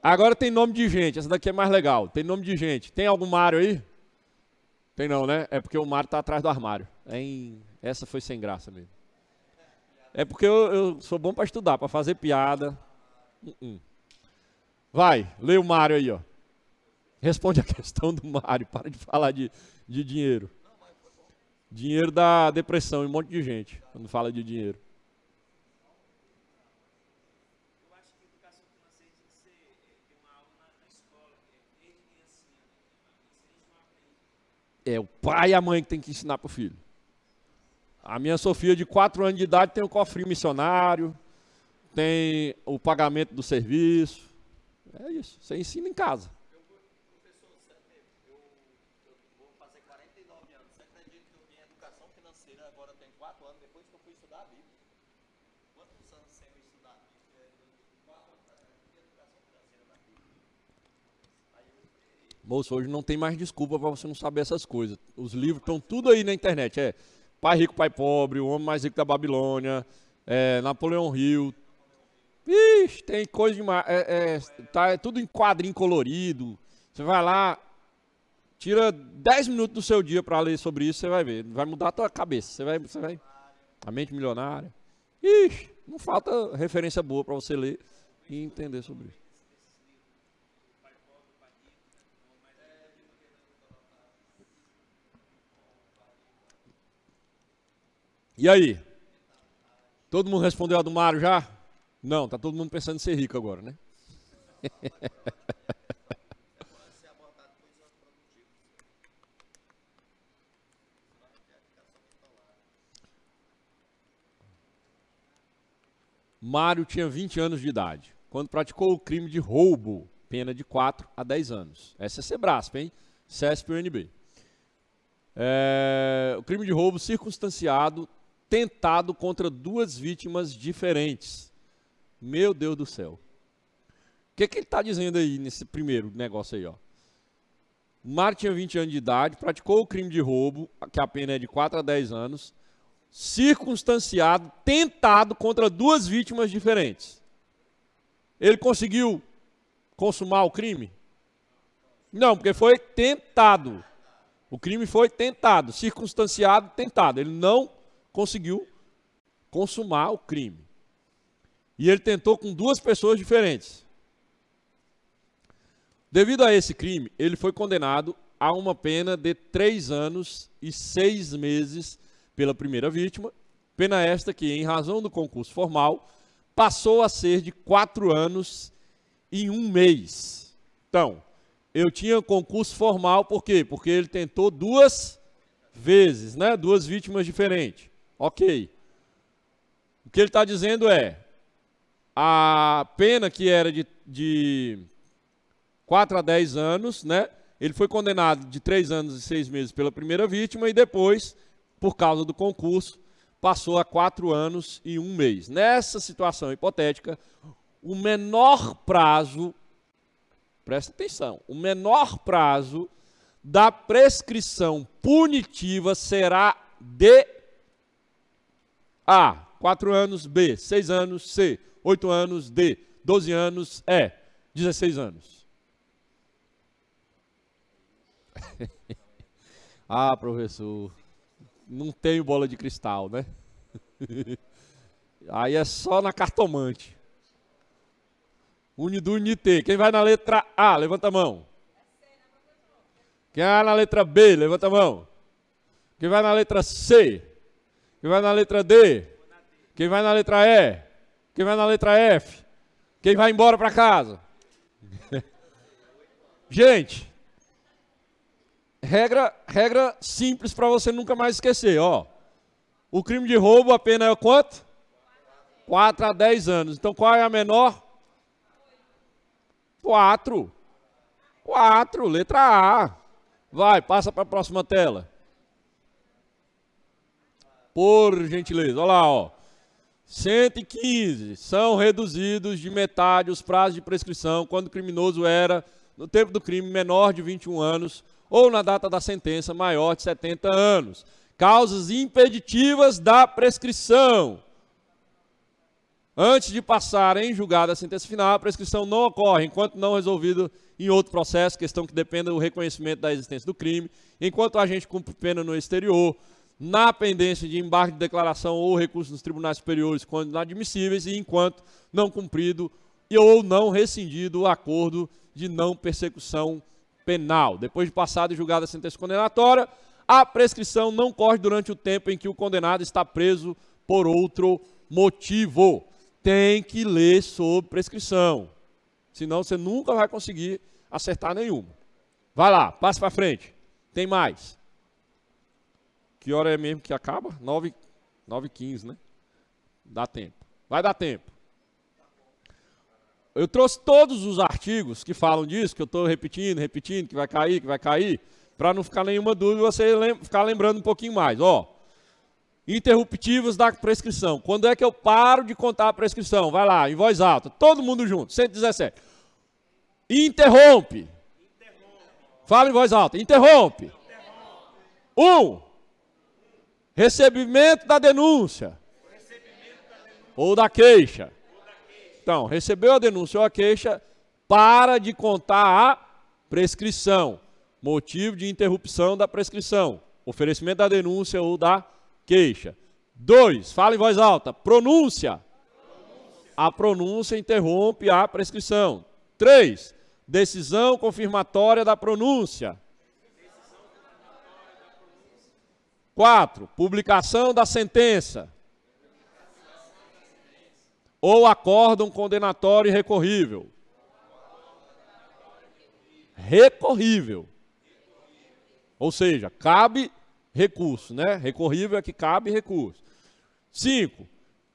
Agora tem nome de gente. Essa daqui é mais legal. Tem nome de gente. Tem algum Mário aí? Tem não, né? É porque o Mário está atrás do armário. Essa foi sem graça mesmo. É porque eu sou bom para estudar, para fazer piada. Vai, lê o Mário aí, ó. Responde a questão do Mário. Para de falar de dinheiro. Dinheiro dá depressão em um monte de gente quando fala de dinheiro. Eu acho que educação financeira tem que ser ter uma aula na escola, desde criancinha. Isso a gente não aprende. É o pai e a mãe que tem que ensinar para o filho. A minha Sofia, de 4 anos de idade, tem o cofrinho missionário, tem o pagamento do serviço. É isso, você ensina em casa. Professor, eu vou fazer 49 anos. Você acredita que eu vim em educação financeira, agora tem 4 anos, depois que eu fui estudar a Bíblia? Quantos anos sem eu estudar a Bíblia? 4 anos atrás, eu fui educação financeira na Bíblia. Aí eu... Moço, hoje não tem mais desculpa para você não saber essas coisas. Os livros estão tudo aí na internet. Pai Rico, Pai Pobre, O Homem Mais Rico da Babilônia, Napoleão Hill. Ixi, tem coisa demais. É tudo em quadrinho colorido. Você vai lá, tira 10 minutos do seu dia para ler sobre isso, você vai ver. Vai mudar a tua cabeça. Você vai. A mente milionária. Ixi, não falta referência boa para você ler e entender sobre isso. E aí? Todo mundo respondeu a do Mário já? Não, tá todo mundo pensando em ser rico agora, né? Mário tinha 20 anos de idade, quando praticou o crime de roubo, pena de 4 a 10 anos. Essa é Sebrasp, hein? CESP-UNB. O crime de roubo circunstanciado, tentado contra 2 vítimas diferentes. Meu Deus do céu. O que ele está dizendo aí nesse primeiro negócio aí, ó? Mário tinha 20 anos de idade, praticou o crime de roubo, que a pena é de 4 a 10 anos, circunstanciado, tentado contra 2 vítimas diferentes. Ele conseguiu consumar o crime? Não, porque foi tentado. O crime foi tentado, circunstanciado, tentado. Ele não conseguiu consumar o crime. E ele tentou com 2 pessoas diferentes. Devido a esse crime, ele foi condenado a uma pena de 3 anos e 6 meses pela primeira vítima, pena esta que, em razão do concurso formal, passou a ser de 4 anos e 1 mês. Então, eu tinha concurso formal, por quê? Porque ele tentou 2 vezes, né? 2 vítimas diferentes. Ok. O que ele está dizendo é, a pena que era de 4 a 10 anos, né? Ele foi condenado de 3 anos e 6 meses pela primeira vítima e depois, por causa do concurso, passou a 4 anos e 1 mês. Nessa situação hipotética, o menor prazo, presta atenção, o menor prazo da prescrição punitiva será de A, 4 anos, B, 6 anos, C, 8 anos, D, 12 anos, E. 16 anos. Ah, professor, não tenho bola de cristal, né? Aí é só na cartomante. Unidu, Unité. Quem vai na letra A, levanta a mão. Quem vai na letra B, levanta a mão. Quem vai na letra C? Quem vai na letra D? Quem vai na letra E? Quem vai na letra F? Quem vai embora para casa? Gente, regra simples para você nunca mais esquecer, ó. O crime de roubo, a pena é quanto? 4 a 10 anos. Então qual é a menor? 4. 4, letra A. Vai, passa para a próxima tela. Por gentileza, olha lá, ó. 115, são reduzidos de metade os prazos de prescrição quando o criminoso era, no tempo do crime, menor de 21 anos ou na data da sentença, maior de 70 anos. Causas impeditivas da prescrição. Antes de passar em julgado a sentença final, a prescrição não ocorre enquanto não resolvido em outro processo, questão que depende do reconhecimento da existência do crime, enquanto o agente cumpre pena no exterior, na pendência de embargo de declaração ou recurso nos tribunais superiores quando inadmissíveis e enquanto não cumprido ou não rescindido o acordo de não persecução penal. Depois de passada e julgada a sentença condenatória, a prescrição não corre durante o tempo em que o condenado está preso por outro motivo. Tem que ler sobre prescrição, senão você nunca vai conseguir acertar nenhuma. Vai lá, passa para frente. Tem mais. Que hora é mesmo que acaba? 9h15, né? Dá tempo. Vai dar tempo. Eu trouxe todos os artigos que falam disso, que eu estou repetindo, que vai cair, para não ficar nenhuma dúvida, você ficar lembrando um pouquinho mais. Ó, interruptivos da prescrição. Quando é que eu paro de contar a prescrição? Vai lá, em voz alta, todo mundo junto, 117. Interrompe. Fala em voz alta, interrompe. 1. Recebimento da denúncia. Ou da queixa. Então, recebeu a denúncia ou a queixa, para de contar a prescrição. Motivo de interrupção da prescrição. Oferecimento da denúncia ou da queixa. 2, fala em voz alta, pronúncia. A pronúncia interrompe a prescrição. 3, decisão confirmatória da pronúncia. 4, publicação da sentença. Ou acórdão condenatório e recorrível. Recorrível. Ou seja, cabe recurso, né? Recorrível é que cabe recurso. 5,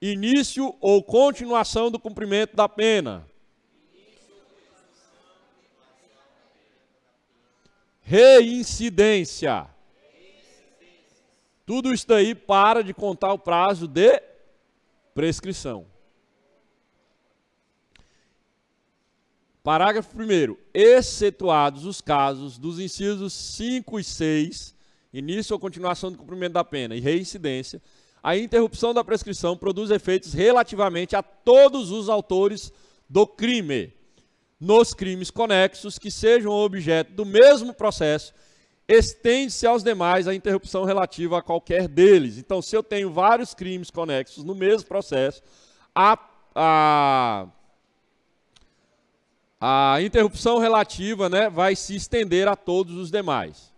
início ou continuação do cumprimento da pena. Reincidência. Tudo isso daí para de contar o prazo de prescrição. Parágrafo 1º. Excetuados os casos dos incisos 5 e 6, início ou continuação do cumprimento da pena e reincidência, a interrupção da prescrição produz efeitos relativamente a todos os autores do crime. Nos crimes conexos que sejam objeto do mesmo processo, estende-se aos demais a interrupção relativa a qualquer deles. Então, se eu tenho vários crimes conexos no mesmo processo, a interrupção relativa, né, vai se estender a todos os demais.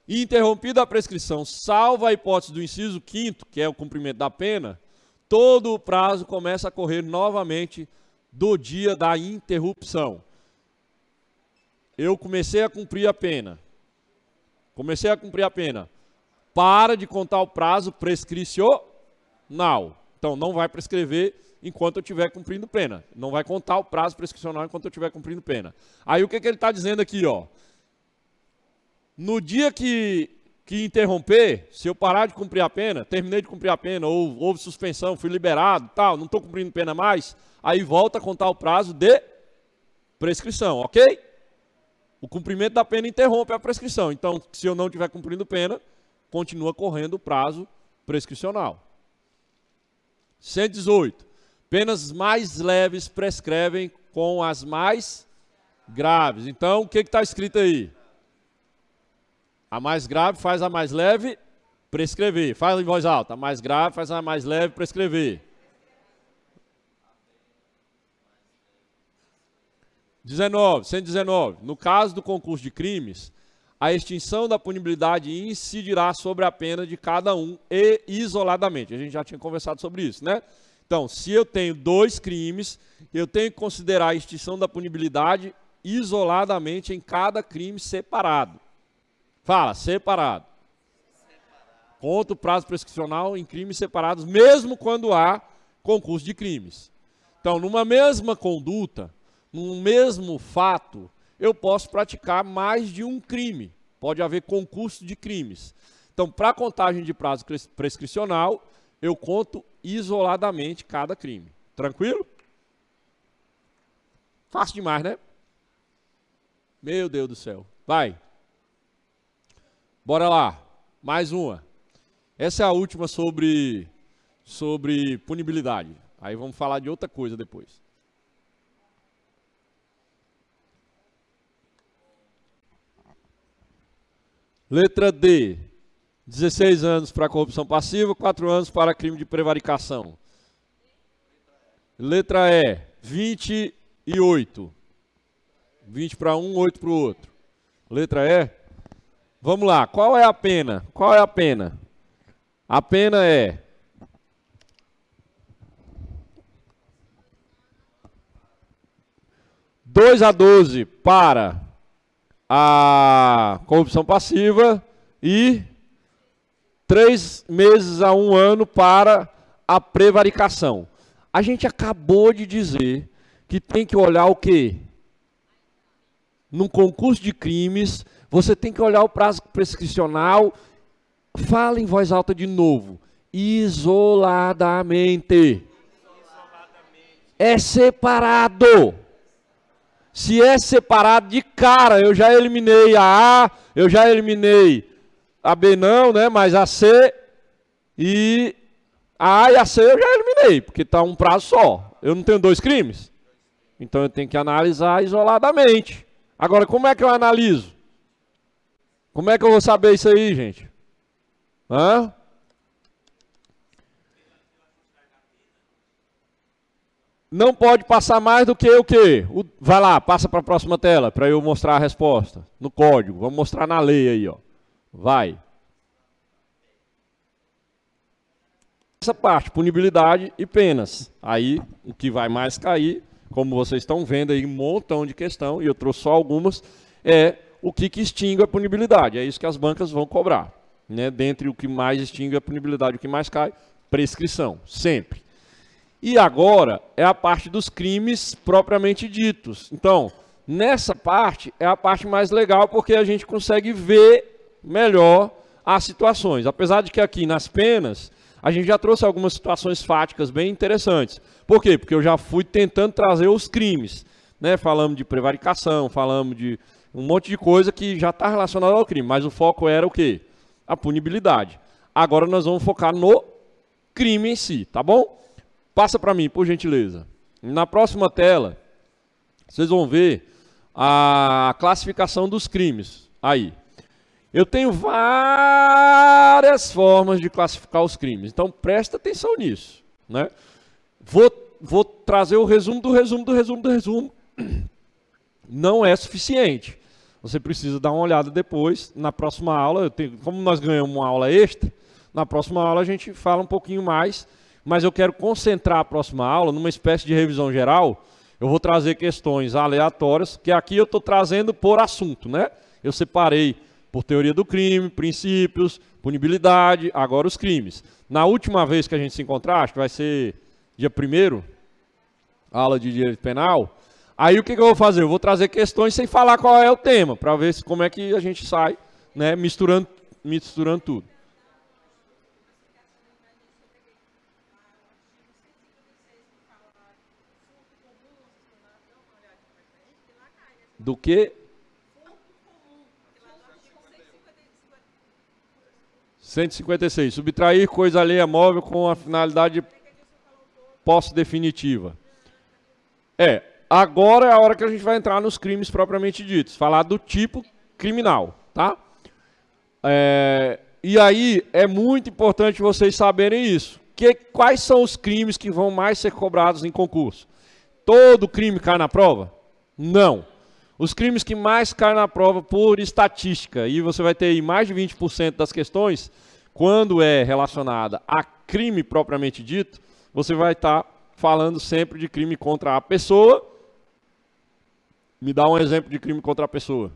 Interrompida a prescrição, salvo a hipótese do inciso 5º, que é o cumprimento da pena, todo o prazo começa a correr novamente do dia da interrupção. Eu comecei a cumprir a pena. Para de contar o prazo prescricional. Então, não vai prescrever enquanto eu estiver cumprindo pena. Não vai contar o prazo prescricional enquanto eu estiver cumprindo pena. Aí, o que ele está dizendo aqui, ó? No dia que interromper, se eu parar de cumprir a pena, terminei de cumprir a pena, ou houve suspensão, fui liberado, tal, não estou cumprindo pena mais, aí volta a contar o prazo de prescrição, ok? O cumprimento da pena interrompe a prescrição. Então, se eu não estiver cumprindo pena, continua correndo o prazo prescricional. 118. Penas mais leves prescrevem com as mais graves. Então, o que está escrito aí? A mais grave faz a mais leve prescrever. Fala em voz alta. A mais grave faz a mais leve prescrever. 119. No caso do concurso de crimes, a extinção da punibilidade incidirá sobre a pena de cada um e isoladamente. A gente já tinha conversado sobre isso, né? Então, se eu tenho 2 crimes, eu tenho que considerar a extinção da punibilidade isoladamente em cada crime separado. Fala, separado. Conta o prazo prescricional em crimes separados, mesmo quando há concurso de crimes. Então, numa mesma conduta, num mesmo fato, eu posso praticar mais de um crime. Pode haver concurso de crimes. Então, para contagem de prazo prescricional, eu conto isoladamente cada crime. Tranquilo? Fácil demais, né? Meu Deus do céu. Vai. Bora lá. Mais uma. Essa é a última sobre punibilidade. Aí vamos falar de outra coisa depois. Letra D. 16 anos para corrupção passiva, 4 anos para crime de prevaricação. Letra E. 28. 20 para um, 8 para o outro. Letra E. Vamos lá. Qual é a pena? Qual é a pena? A pena é 2 a 12 para a corrupção passiva e 3 meses a 1 ano para a prevaricação. A gente acabou de dizer que tem que olhar o quê? Num concurso de crimes, você tem que olhar o prazo prescricional. Fala em voz alta de novo. Isoladamente. É separado. Se é separado de cara, eu já eliminei a A, eu já eliminei a B não, né? Mas a C e a A e a C eu já eliminei, porque está um prazo só. Eu não tenho 2 crimes. Então eu tenho que analisar isoladamente. Agora, como é que eu analiso? Como é que eu vou saber isso aí, gente? Hã? Não pode passar mais do que o quê? Vai lá, passa para a próxima tela, para eu mostrar a resposta. No código, vamos mostrar na lei aí, ó. Vai. Essa parte, punibilidade e penas. Aí, o que vai mais cair, como vocês estão vendo aí, um montão de questão, e eu trouxe só algumas, é o que extingue a punibilidade. É isso que as bancas vão cobrar. Né? Dentre o que mais extingue a punibilidade, o que mais cai, prescrição, sempre. E agora é a parte dos crimes propriamente ditos. Então, nessa parte é a parte mais legal porque a gente consegue ver melhor as situações. Apesar de que aqui nas penas, a gente já trouxe algumas situações fáticas bem interessantes. Por quê? Porque eu já fui tentando trazer os crimes. Né? Falamos de prevaricação, falamos de um monte de coisa que já está relacionada ao crime. Mas o foco era o quê? A punibilidade. Agora nós vamos focar no crime em si, tá bom? Passa para mim, por gentileza. Na próxima tela, vocês vão ver a classificação dos crimes. Aí. Eu tenho várias formas de classificar os crimes. Então, presta atenção nisso. Né? Vou trazer o resumo do resumo do resumo do resumo. Não é suficiente. Você precisa dar uma olhada depois. Na próxima aula, como nós ganhamos uma aula extra, na próxima aula a gente fala um pouquinho mais. Mas eu quero concentrar a próxima aula numa espécie de revisão geral. Eu vou trazer questões aleatórias, que aqui eu estou trazendo por assunto, né? Eu separei por teoria do crime, princípios, punibilidade, agora os crimes. Na última vez que a gente se encontrar, acho que vai ser dia 1º, aula de direito penal. Aí o que eu vou fazer? Eu vou trazer questões sem falar qual é o tema, para ver como é que a gente sai, né, misturando tudo. Do que? 156. Subtrair coisa alheia móvel com a finalidade de posse definitiva. agora é a hora que a gente vai entrar nos crimes propriamente ditos, falar do tipo criminal, tá? E aí é muito importante vocês saberem isso. Quais são os crimes que vão mais ser cobrados em concurso? Todo crime cai na prova? Não. Os crimes que mais caem na prova por estatística, e você vai ter aí mais de 20% das questões, quando é relacionada a crime propriamente dito, você vai estar falando sempre de crime contra a pessoa. Me dá um exemplo de crime contra a pessoa.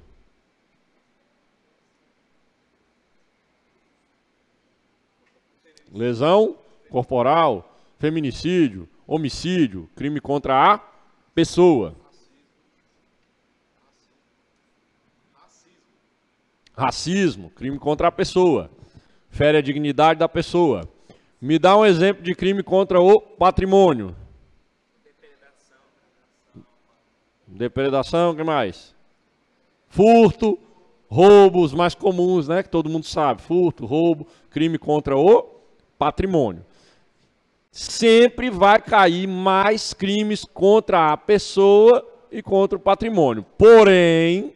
Lesão corporal, feminicídio, homicídio, crime contra a pessoa. Racismo, crime contra a pessoa. Fere a dignidade da pessoa. Me dá um exemplo de crime contra o patrimônio. Depredação, o que mais? Furto, roubos mais comuns, né? Que todo mundo sabe. Furto, roubo, crime contra o patrimônio. Sempre vai cair mais crimes contra a pessoa e contra o patrimônio. Porém,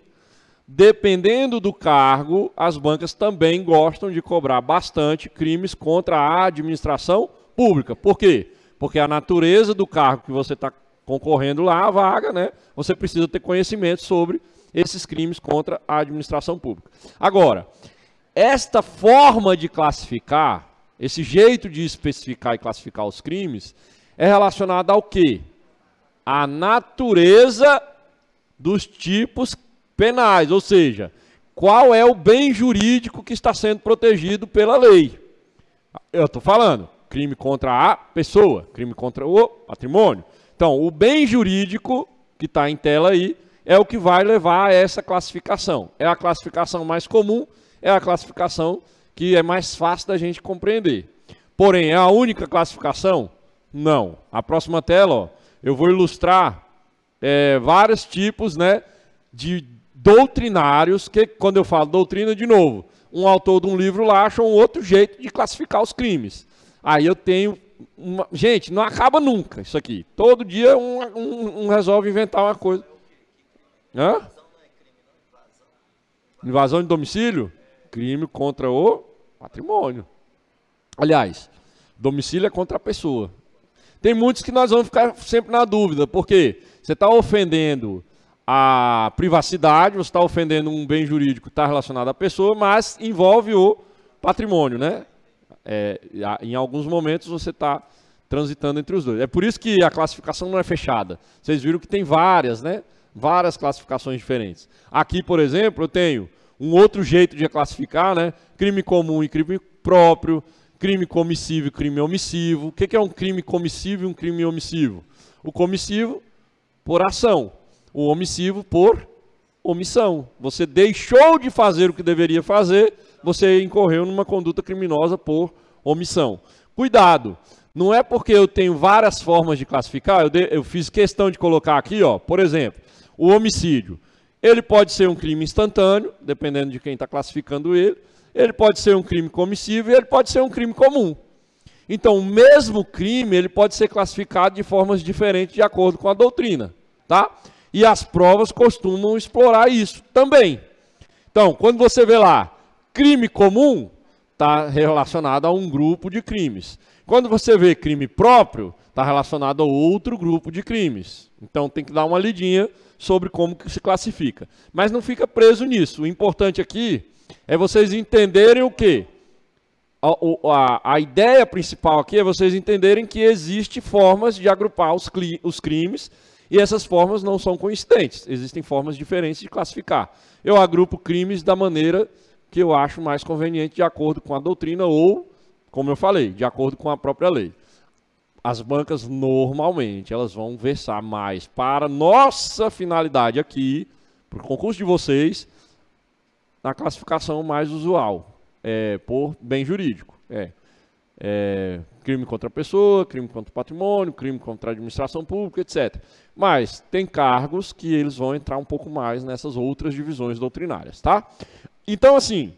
dependendo do cargo, as bancas também gostam de cobrar bastante crimes contra a administração pública. Por quê? Porque a natureza do cargo que você está concorrendo lá, a vaga, né? Você precisa ter conhecimento sobre esses crimes contra a administração pública. Agora, esta forma de classificar, esse jeito de especificar e classificar os crimes, é relacionado ao quê? A natureza dos tipos penais, ou seja, qual é o bem jurídico que está sendo protegido pela lei. Eu estou falando, crime contra a pessoa, crime contra o patrimônio. Então, o bem jurídico que está em tela aí é o que vai levar a essa classificação. É a classificação mais comum, é a classificação que é mais fácil da gente compreender. Porém, é a única classificação? Não. A próxima tela, ó, eu vou ilustrar vários tipos, né, de doutrinários, que quando eu falo doutrina, de novo, um autor de um livro lá acha um outro jeito de classificar os crimes. Aí eu tenho... Gente, não acaba nunca isso aqui. Todo dia um resolve inventar uma coisa. Hã? Invasão de domicílio? Crime contra o patrimônio. Aliás, domicílio é contra a pessoa. Tem muitos que nós vamos ficar sempre na dúvida, porque você está ofendendo a privacidade, você está ofendendo um bem jurídico que está relacionado à pessoa, mas envolve o patrimônio, né? Em alguns momentos você está transitando entre os dois. É por isso que a classificação não é fechada. Vocês viram que tem várias, né? Várias classificações diferentes. Aqui, por exemplo, eu tenho um outro jeito de classificar, né? Crime comum e crime próprio, crime comissivo e crime omissivo. O que é um crime comissivo e um crime omissivo? O comissivo, por ação. O omissivo, por omissão. Você deixou de fazer o que deveria fazer, você incorreu numa conduta criminosa por omissão. Cuidado, não é porque eu tenho várias formas de classificar, eu fiz questão de colocar aqui, ó, por exemplo, o homicídio. Ele pode ser um crime instantâneo, dependendo de quem está classificando ele pode ser um crime comissivo e ele pode ser um crime comum. Então, o mesmo crime, ele pode ser classificado de formas diferentes de acordo com a doutrina, tá? E as provas costumam explorar isso também. Então, quando você vê lá, crime comum, está relacionado a um grupo de crimes. Quando você vê crime próprio, está relacionado a outro grupo de crimes. Então, tem que dar uma lidinha sobre como que se classifica. Mas não fica preso nisso. O importante aqui é vocês entenderem o quê? A ideia principal aqui é vocês entenderem que existem formas de agrupar os crimes e essas formas não são coincidentes. Existem formas diferentes de classificar. Eu agrupo crimes da maneira que eu acho mais conveniente de acordo com a doutrina ou, como eu falei, de acordo com a própria lei. As bancas, normalmente, elas vão versar mais para nossa finalidade aqui, para o concurso de vocês, na classificação mais usual, por bem jurídico. Crime contra a pessoa, crime contra o patrimônio, crime contra a administração pública, etc. Mas tem cargos que eles vão entrar um pouco mais nessas outras divisões doutrinárias, tá? Então, assim,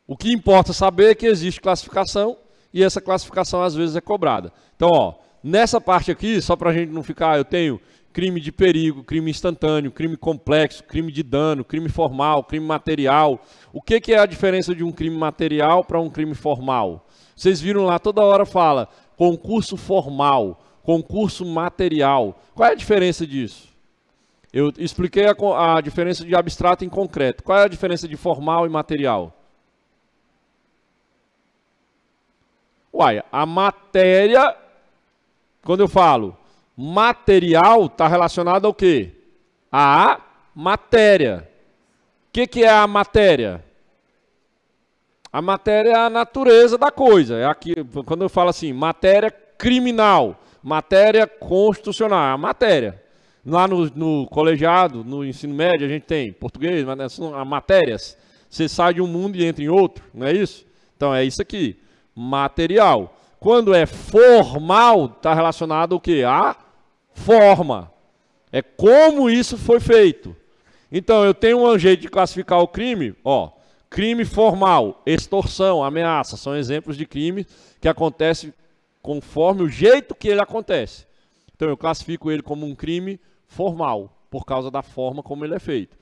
o que importa saber é que existe classificação e essa classificação às vezes é cobrada. Então, ó, nessa parte aqui, só para a gente não ficar, eu tenho crime de perigo, crime instantâneo, crime complexo, crime de dano, crime formal, crime material. O que é a diferença de um crime material para um crime formal? Vocês viram lá, toda hora fala concurso formal, concurso material. Qual é a diferença disso? Eu expliquei a diferença de abstrato em concreto. Qual é a diferença de formal e material? Uai, a matéria, quando eu falo material, está relacionado ao quê? A matéria. O que é a matéria? A matéria é a natureza da coisa. É aqui, quando eu falo assim, matéria criminal, matéria constitucional, é a matéria. Lá no colegiado, no ensino médio, a gente tem português, mas são matérias. Você sai de um mundo e entra em outro, não é isso? Então é isso aqui, material. Quando é formal, está relacionado ao quê? A forma. É como isso foi feito. Então eu tenho um jeito de classificar o crime, ó. Crime formal, extorsão, ameaça, são exemplos de crime que acontecem conforme o jeito que ele acontece. Então eu classifico ele como um crime formal, por causa da forma como ele é feito.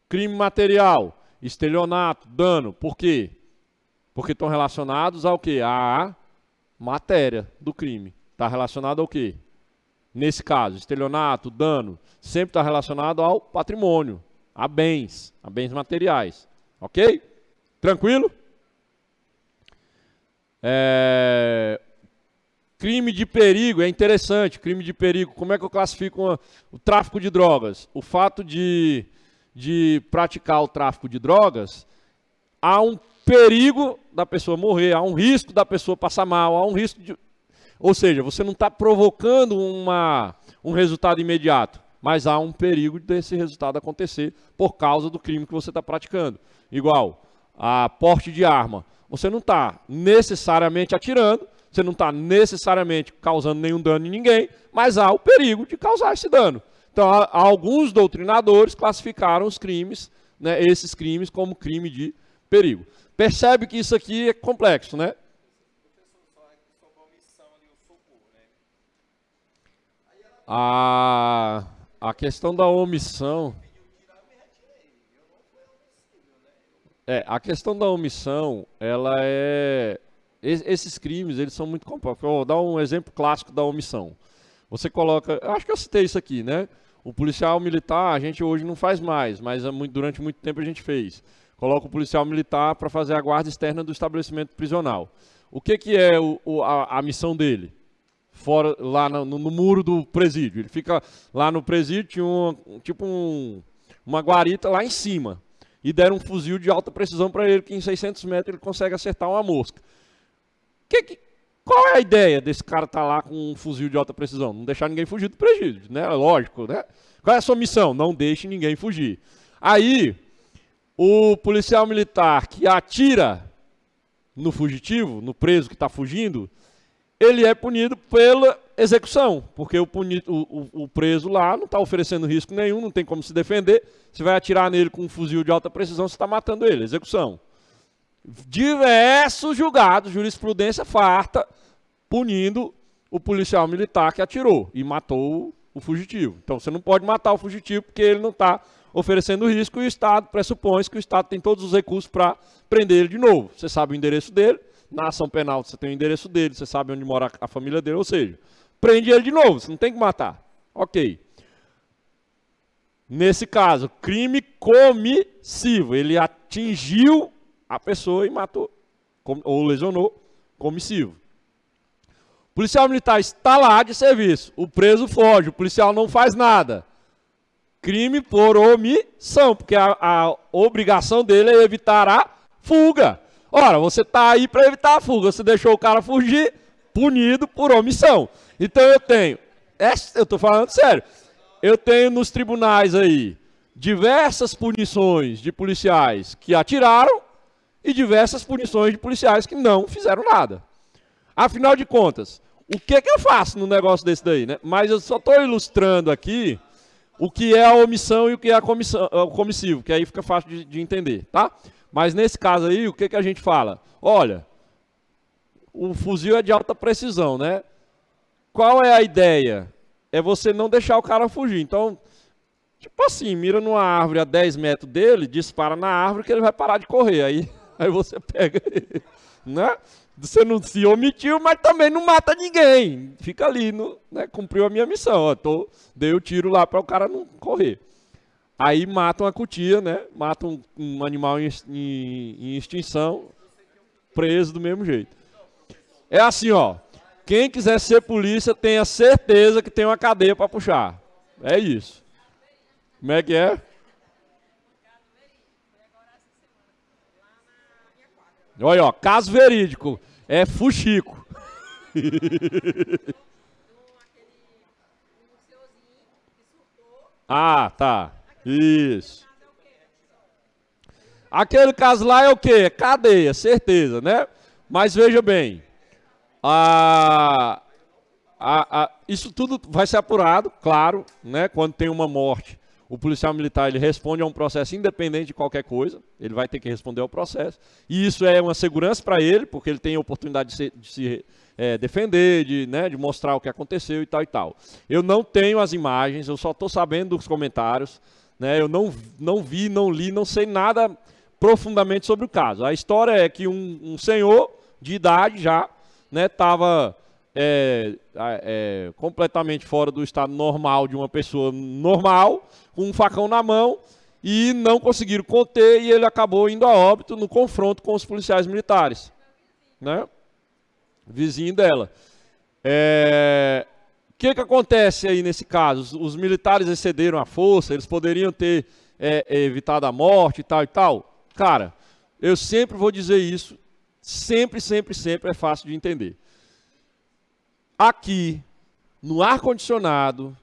Crime material, estelionato, dano, por quê? Porque estão relacionados ao quê? À matéria do crime. Está relacionado ao quê? Nesse caso, estelionato, dano, sempre está relacionado ao patrimônio, a bens materiais. Ok? Tranquilo? Crime de perigo, é interessante, crime de perigo. Como é que eu classifico o tráfico de drogas? O fato de praticar o tráfico de drogas, há um perigo da pessoa morrer, há um risco da pessoa passar mal, há um risco de... Ou seja, você não está provocando um resultado imediato, mas há um perigo desse resultado acontecer por causa do crime que você está praticando. Igual a porte de arma. Você não está necessariamente atirando, você não está necessariamente causando nenhum dano em ninguém, mas há o perigo de causar esse dano. Então, alguns doutrinadores classificaram os crimes, né, esses crimes, como crime de perigo. Percebe que isso aqui é complexo, né? A questão da omissão... a questão da omissão, ela é... Esses crimes, eles são muito complexos. Vou dar um exemplo clássico da omissão. Você coloca... Eu acho que eu citei isso aqui, né? O policial militar, a gente hoje não faz mais, mas durante muito tempo a gente fez. Coloca o policial militar para fazer a guarda externa do estabelecimento prisional. O que é a missão dele? Fora, lá no muro do presídio. Ele fica lá no presídio, tinha uma guarita lá em cima. E deram um fuzil de alta precisão para ele, que em 600 metros ele consegue acertar uma mosca. Qual é a ideia desse cara estar lá com um fuzil de alta precisão? Não deixar ninguém fugir do presídio, né? Lógico, né? Qual é a sua missão? Não deixe ninguém fugir. Aí, o policial militar que atira no fugitivo, no preso que está fugindo, ele é punido pela execução, porque o preso lá não está oferecendo risco nenhum, não tem como se defender. Você vai atirar nele com um fuzil de alta precisão, você está matando ele, execução. Diversos julgados, jurisprudência farta, punindo o policial militar que atirou e matou o fugitivo. Então você não pode matar o fugitivo porque ele não está oferecendo risco e o Estado pressupõe que o Estado tem todos os recursos para prender ele de novo. Você sabe o endereço dele, na ação penal você tem o endereço dele, você sabe onde mora a família dele, ou seja, prende ele de novo, você não tem que matar. Ok. Nesse caso, crime comissivo, ele atingiu a pessoa e matou, ou lesionou, comissivo. O policial militar está lá de serviço, o preso foge, o policial não faz nada. Crime por omissão, porque a obrigação dele é evitar a fuga. Ora, você está aí para evitar a fuga, você deixou o cara fugir, punido por omissão. Então eu estou falando sério, eu tenho nos tribunais aí diversas punições de policiais que atiraram e diversas punições de policiais que não fizeram nada. Afinal de contas, o que eu faço num negócio desse daí, né? Mas eu só estou ilustrando aqui o que é a omissão e o que é o comissivo, que aí fica fácil de entender, tá? Mas nesse caso aí, o que a gente fala? Olha, o fuzil é de alta precisão, né? qual é a ideia? É você não deixar o cara fugir. Então, tipo assim, mira numa árvore a 10 metros dele, dispara na árvore que ele vai parar de correr. Aí você pega ele, né? Você não se omitiu, mas também não mata ninguém. Fica ali, né? Cumpriu a minha missão. Ó, dei o tiro lá para o cara não correr. Aí matam a cutia, né? Matam um animal em extinção, preso do mesmo jeito. É assim, ó. Quem quiser ser polícia, tenha certeza que tem uma cadeia para puxar. É isso. Como é que é? Olha, ó, caso verídico. É fuxico. Ah, tá. Isso. Aquele caso lá é o quê? Cadeia, certeza, né? Mas veja bem. Isso tudo vai ser apurado, claro, né? Quando tem uma morte, o policial militar ele responde a um processo independente de qualquer coisa. Ele vai ter que responder ao processo. E isso é uma segurança para ele, porque ele tem a oportunidade de se defender, de mostrar o que aconteceu e tal e tal. Eu não tenho as imagens, eu só estou sabendo dos comentários. Né? Eu não vi, não li, não sei nada profundamente sobre o caso. A história é que um senhor de idade já estava completamente fora do estado normal de uma pessoa normal, com um facão na mão, e não conseguiram conter, e ele acabou indo a óbito no confronto com os policiais militares. Né? Vizinho dela. O que acontece aí nesse caso? Os militares excederam a força, eles poderiam ter evitado a morte e tal e tal. Cara, eu sempre vou dizer isso, sempre, sempre, sempre é fácil de entender. Aqui, no ar-condicionado,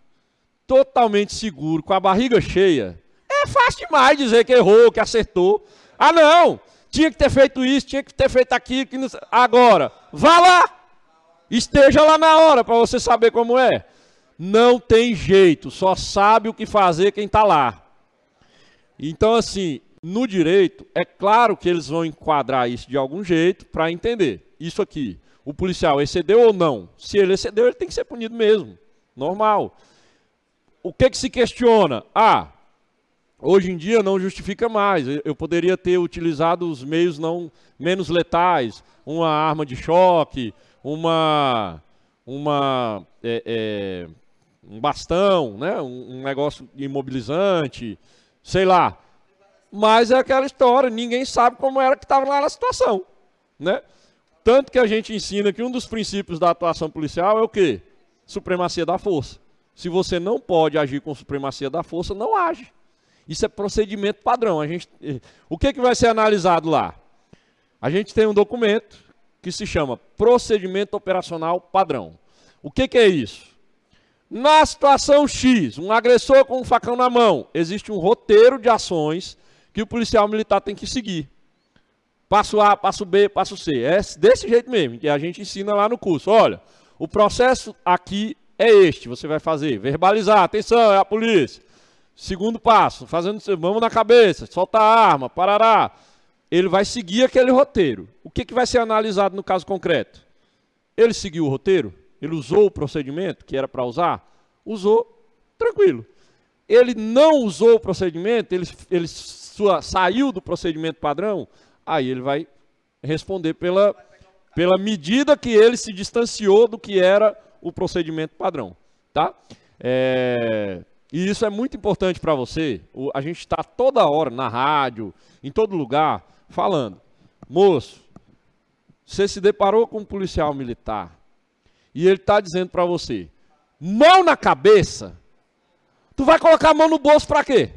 totalmente seguro, com a barriga cheia, é fácil demais dizer que errou, que acertou. Ah, não! Tinha que ter feito isso, tinha que ter feito aquilo. Que não... Agora, vá lá! Esteja lá na hora para você saber como é. Não tem jeito, só sabe o que fazer quem está lá. Então, assim, no direito, é claro que eles vão enquadrar isso de algum jeito para entender. Isso aqui. O policial excedeu ou não? Se ele excedeu, ele tem que ser punido mesmo. Normal. O que se questiona? Hoje em dia não justifica mais. Eu poderia ter utilizado os meios menos letais. Uma arma de choque, um bastão, né? Um negócio imobilizante, sei lá. Mas é aquela história, ninguém sabe como era que estava lá na situação. Né? Tanto que a gente ensina que um dos princípios da atuação policial é o quê? Supremacia da força. Se você não pode agir com supremacia da força, não age. Isso é procedimento padrão. O que vai ser analisado lá? A gente tem um documento que se chama Procedimento Operacional Padrão. O que é isso? Na situação X, um agressor com um facão na mão, existe um roteiro de ações que o policial militar tem que seguir. Passo A, passo B, passo C. É desse jeito mesmo, que a gente ensina lá no curso. Olha, o processo aqui é este. Você vai fazer, verbalizar, atenção, é a polícia. Segundo passo, vamos na cabeça, solta a arma, parará. Ele vai seguir aquele roteiro. O que vai ser analisado no caso concreto? Ele seguiu o roteiro? Ele usou o procedimento que era para usar? Usou, tranquilo. Ele não usou o procedimento, ele saiu do procedimento padrão, aí ele vai responder pela medida que ele se distanciou do que era o procedimento padrão. Tá? E isso é muito importante para você. A gente está toda hora na rádio, em todo lugar, falando. Moço, você se deparou com um policial militar e ele está dizendo para você, mão na cabeça, tu vai colocar a mão no bolso para quê?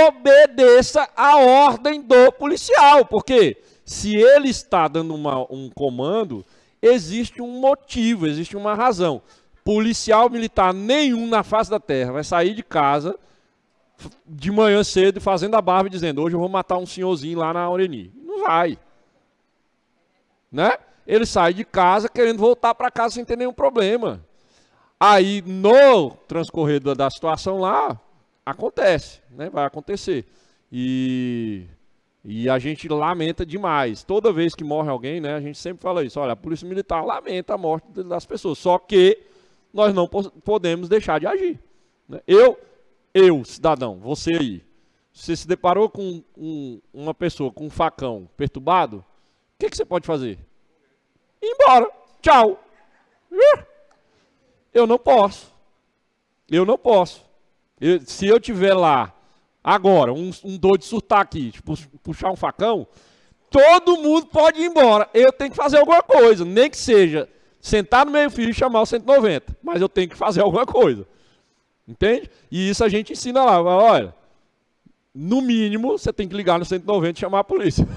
Obedeça a ordem do policial, porque se ele está dando um comando, existe um motivo, existe uma razão. Policial militar nenhum na face da terra vai sair de casa de manhã cedo fazendo a barba e dizendo, hoje eu vou matar um senhorzinho lá na Aureni. Não vai. Né? Ele sai de casa querendo voltar para casa sem ter nenhum problema. Aí, no transcorrer da situação lá, acontece, né? Vai acontecer. E E a gente lamenta demais. Toda vez que morre alguém, né, a gente sempre fala isso. Olha, a Polícia Militar lamenta a morte das pessoas. Só que nós não podemos deixar de agir. Né? Eu, cidadão, você aí, você se deparou com uma pessoa com um facão perturbado, o que você pode fazer? Ir embora. Tchau. Eu não posso. Se eu tiver lá, agora, um doido surtar aqui, tipo, puxar um facão, todo mundo pode ir embora. Eu tenho que fazer alguma coisa, nem que seja sentar no meio-fio e chamar o 190. Mas eu tenho que fazer alguma coisa. Entende? E isso a gente ensina lá. Olha, no mínimo, você tem que ligar no 190 e chamar a polícia.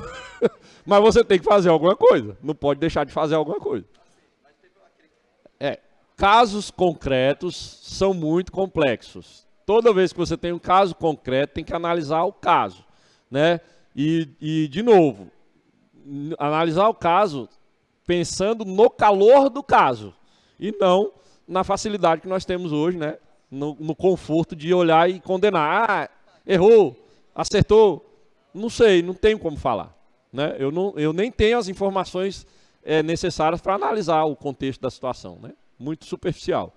Mas você tem que fazer alguma coisa. Não pode deixar de fazer alguma coisa. Casos concretos são muito complexos. Toda vez que você tem um caso concreto, tem que analisar o caso. Né? E de novo, analisar o caso pensando no calor do caso. E não na facilidade que nós temos hoje, né? No conforto de olhar e condenar. Ah, errou, acertou. Não sei, não tenho como falar. Né? Eu nem tenho as informações necessárias para analisar o contexto da situação. Né? Muito superficial.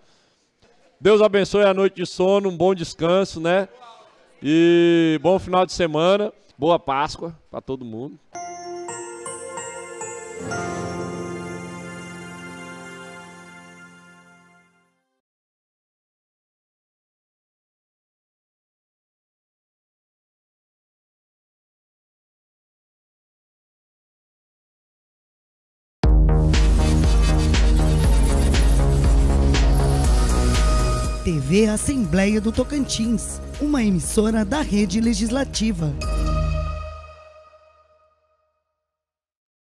Deus abençoe a noite de sono, um bom descanso, né? E bom final de semana, boa Páscoa para todo mundo. TV Assembleia do Tocantins, uma emissora da Rede Legislativa.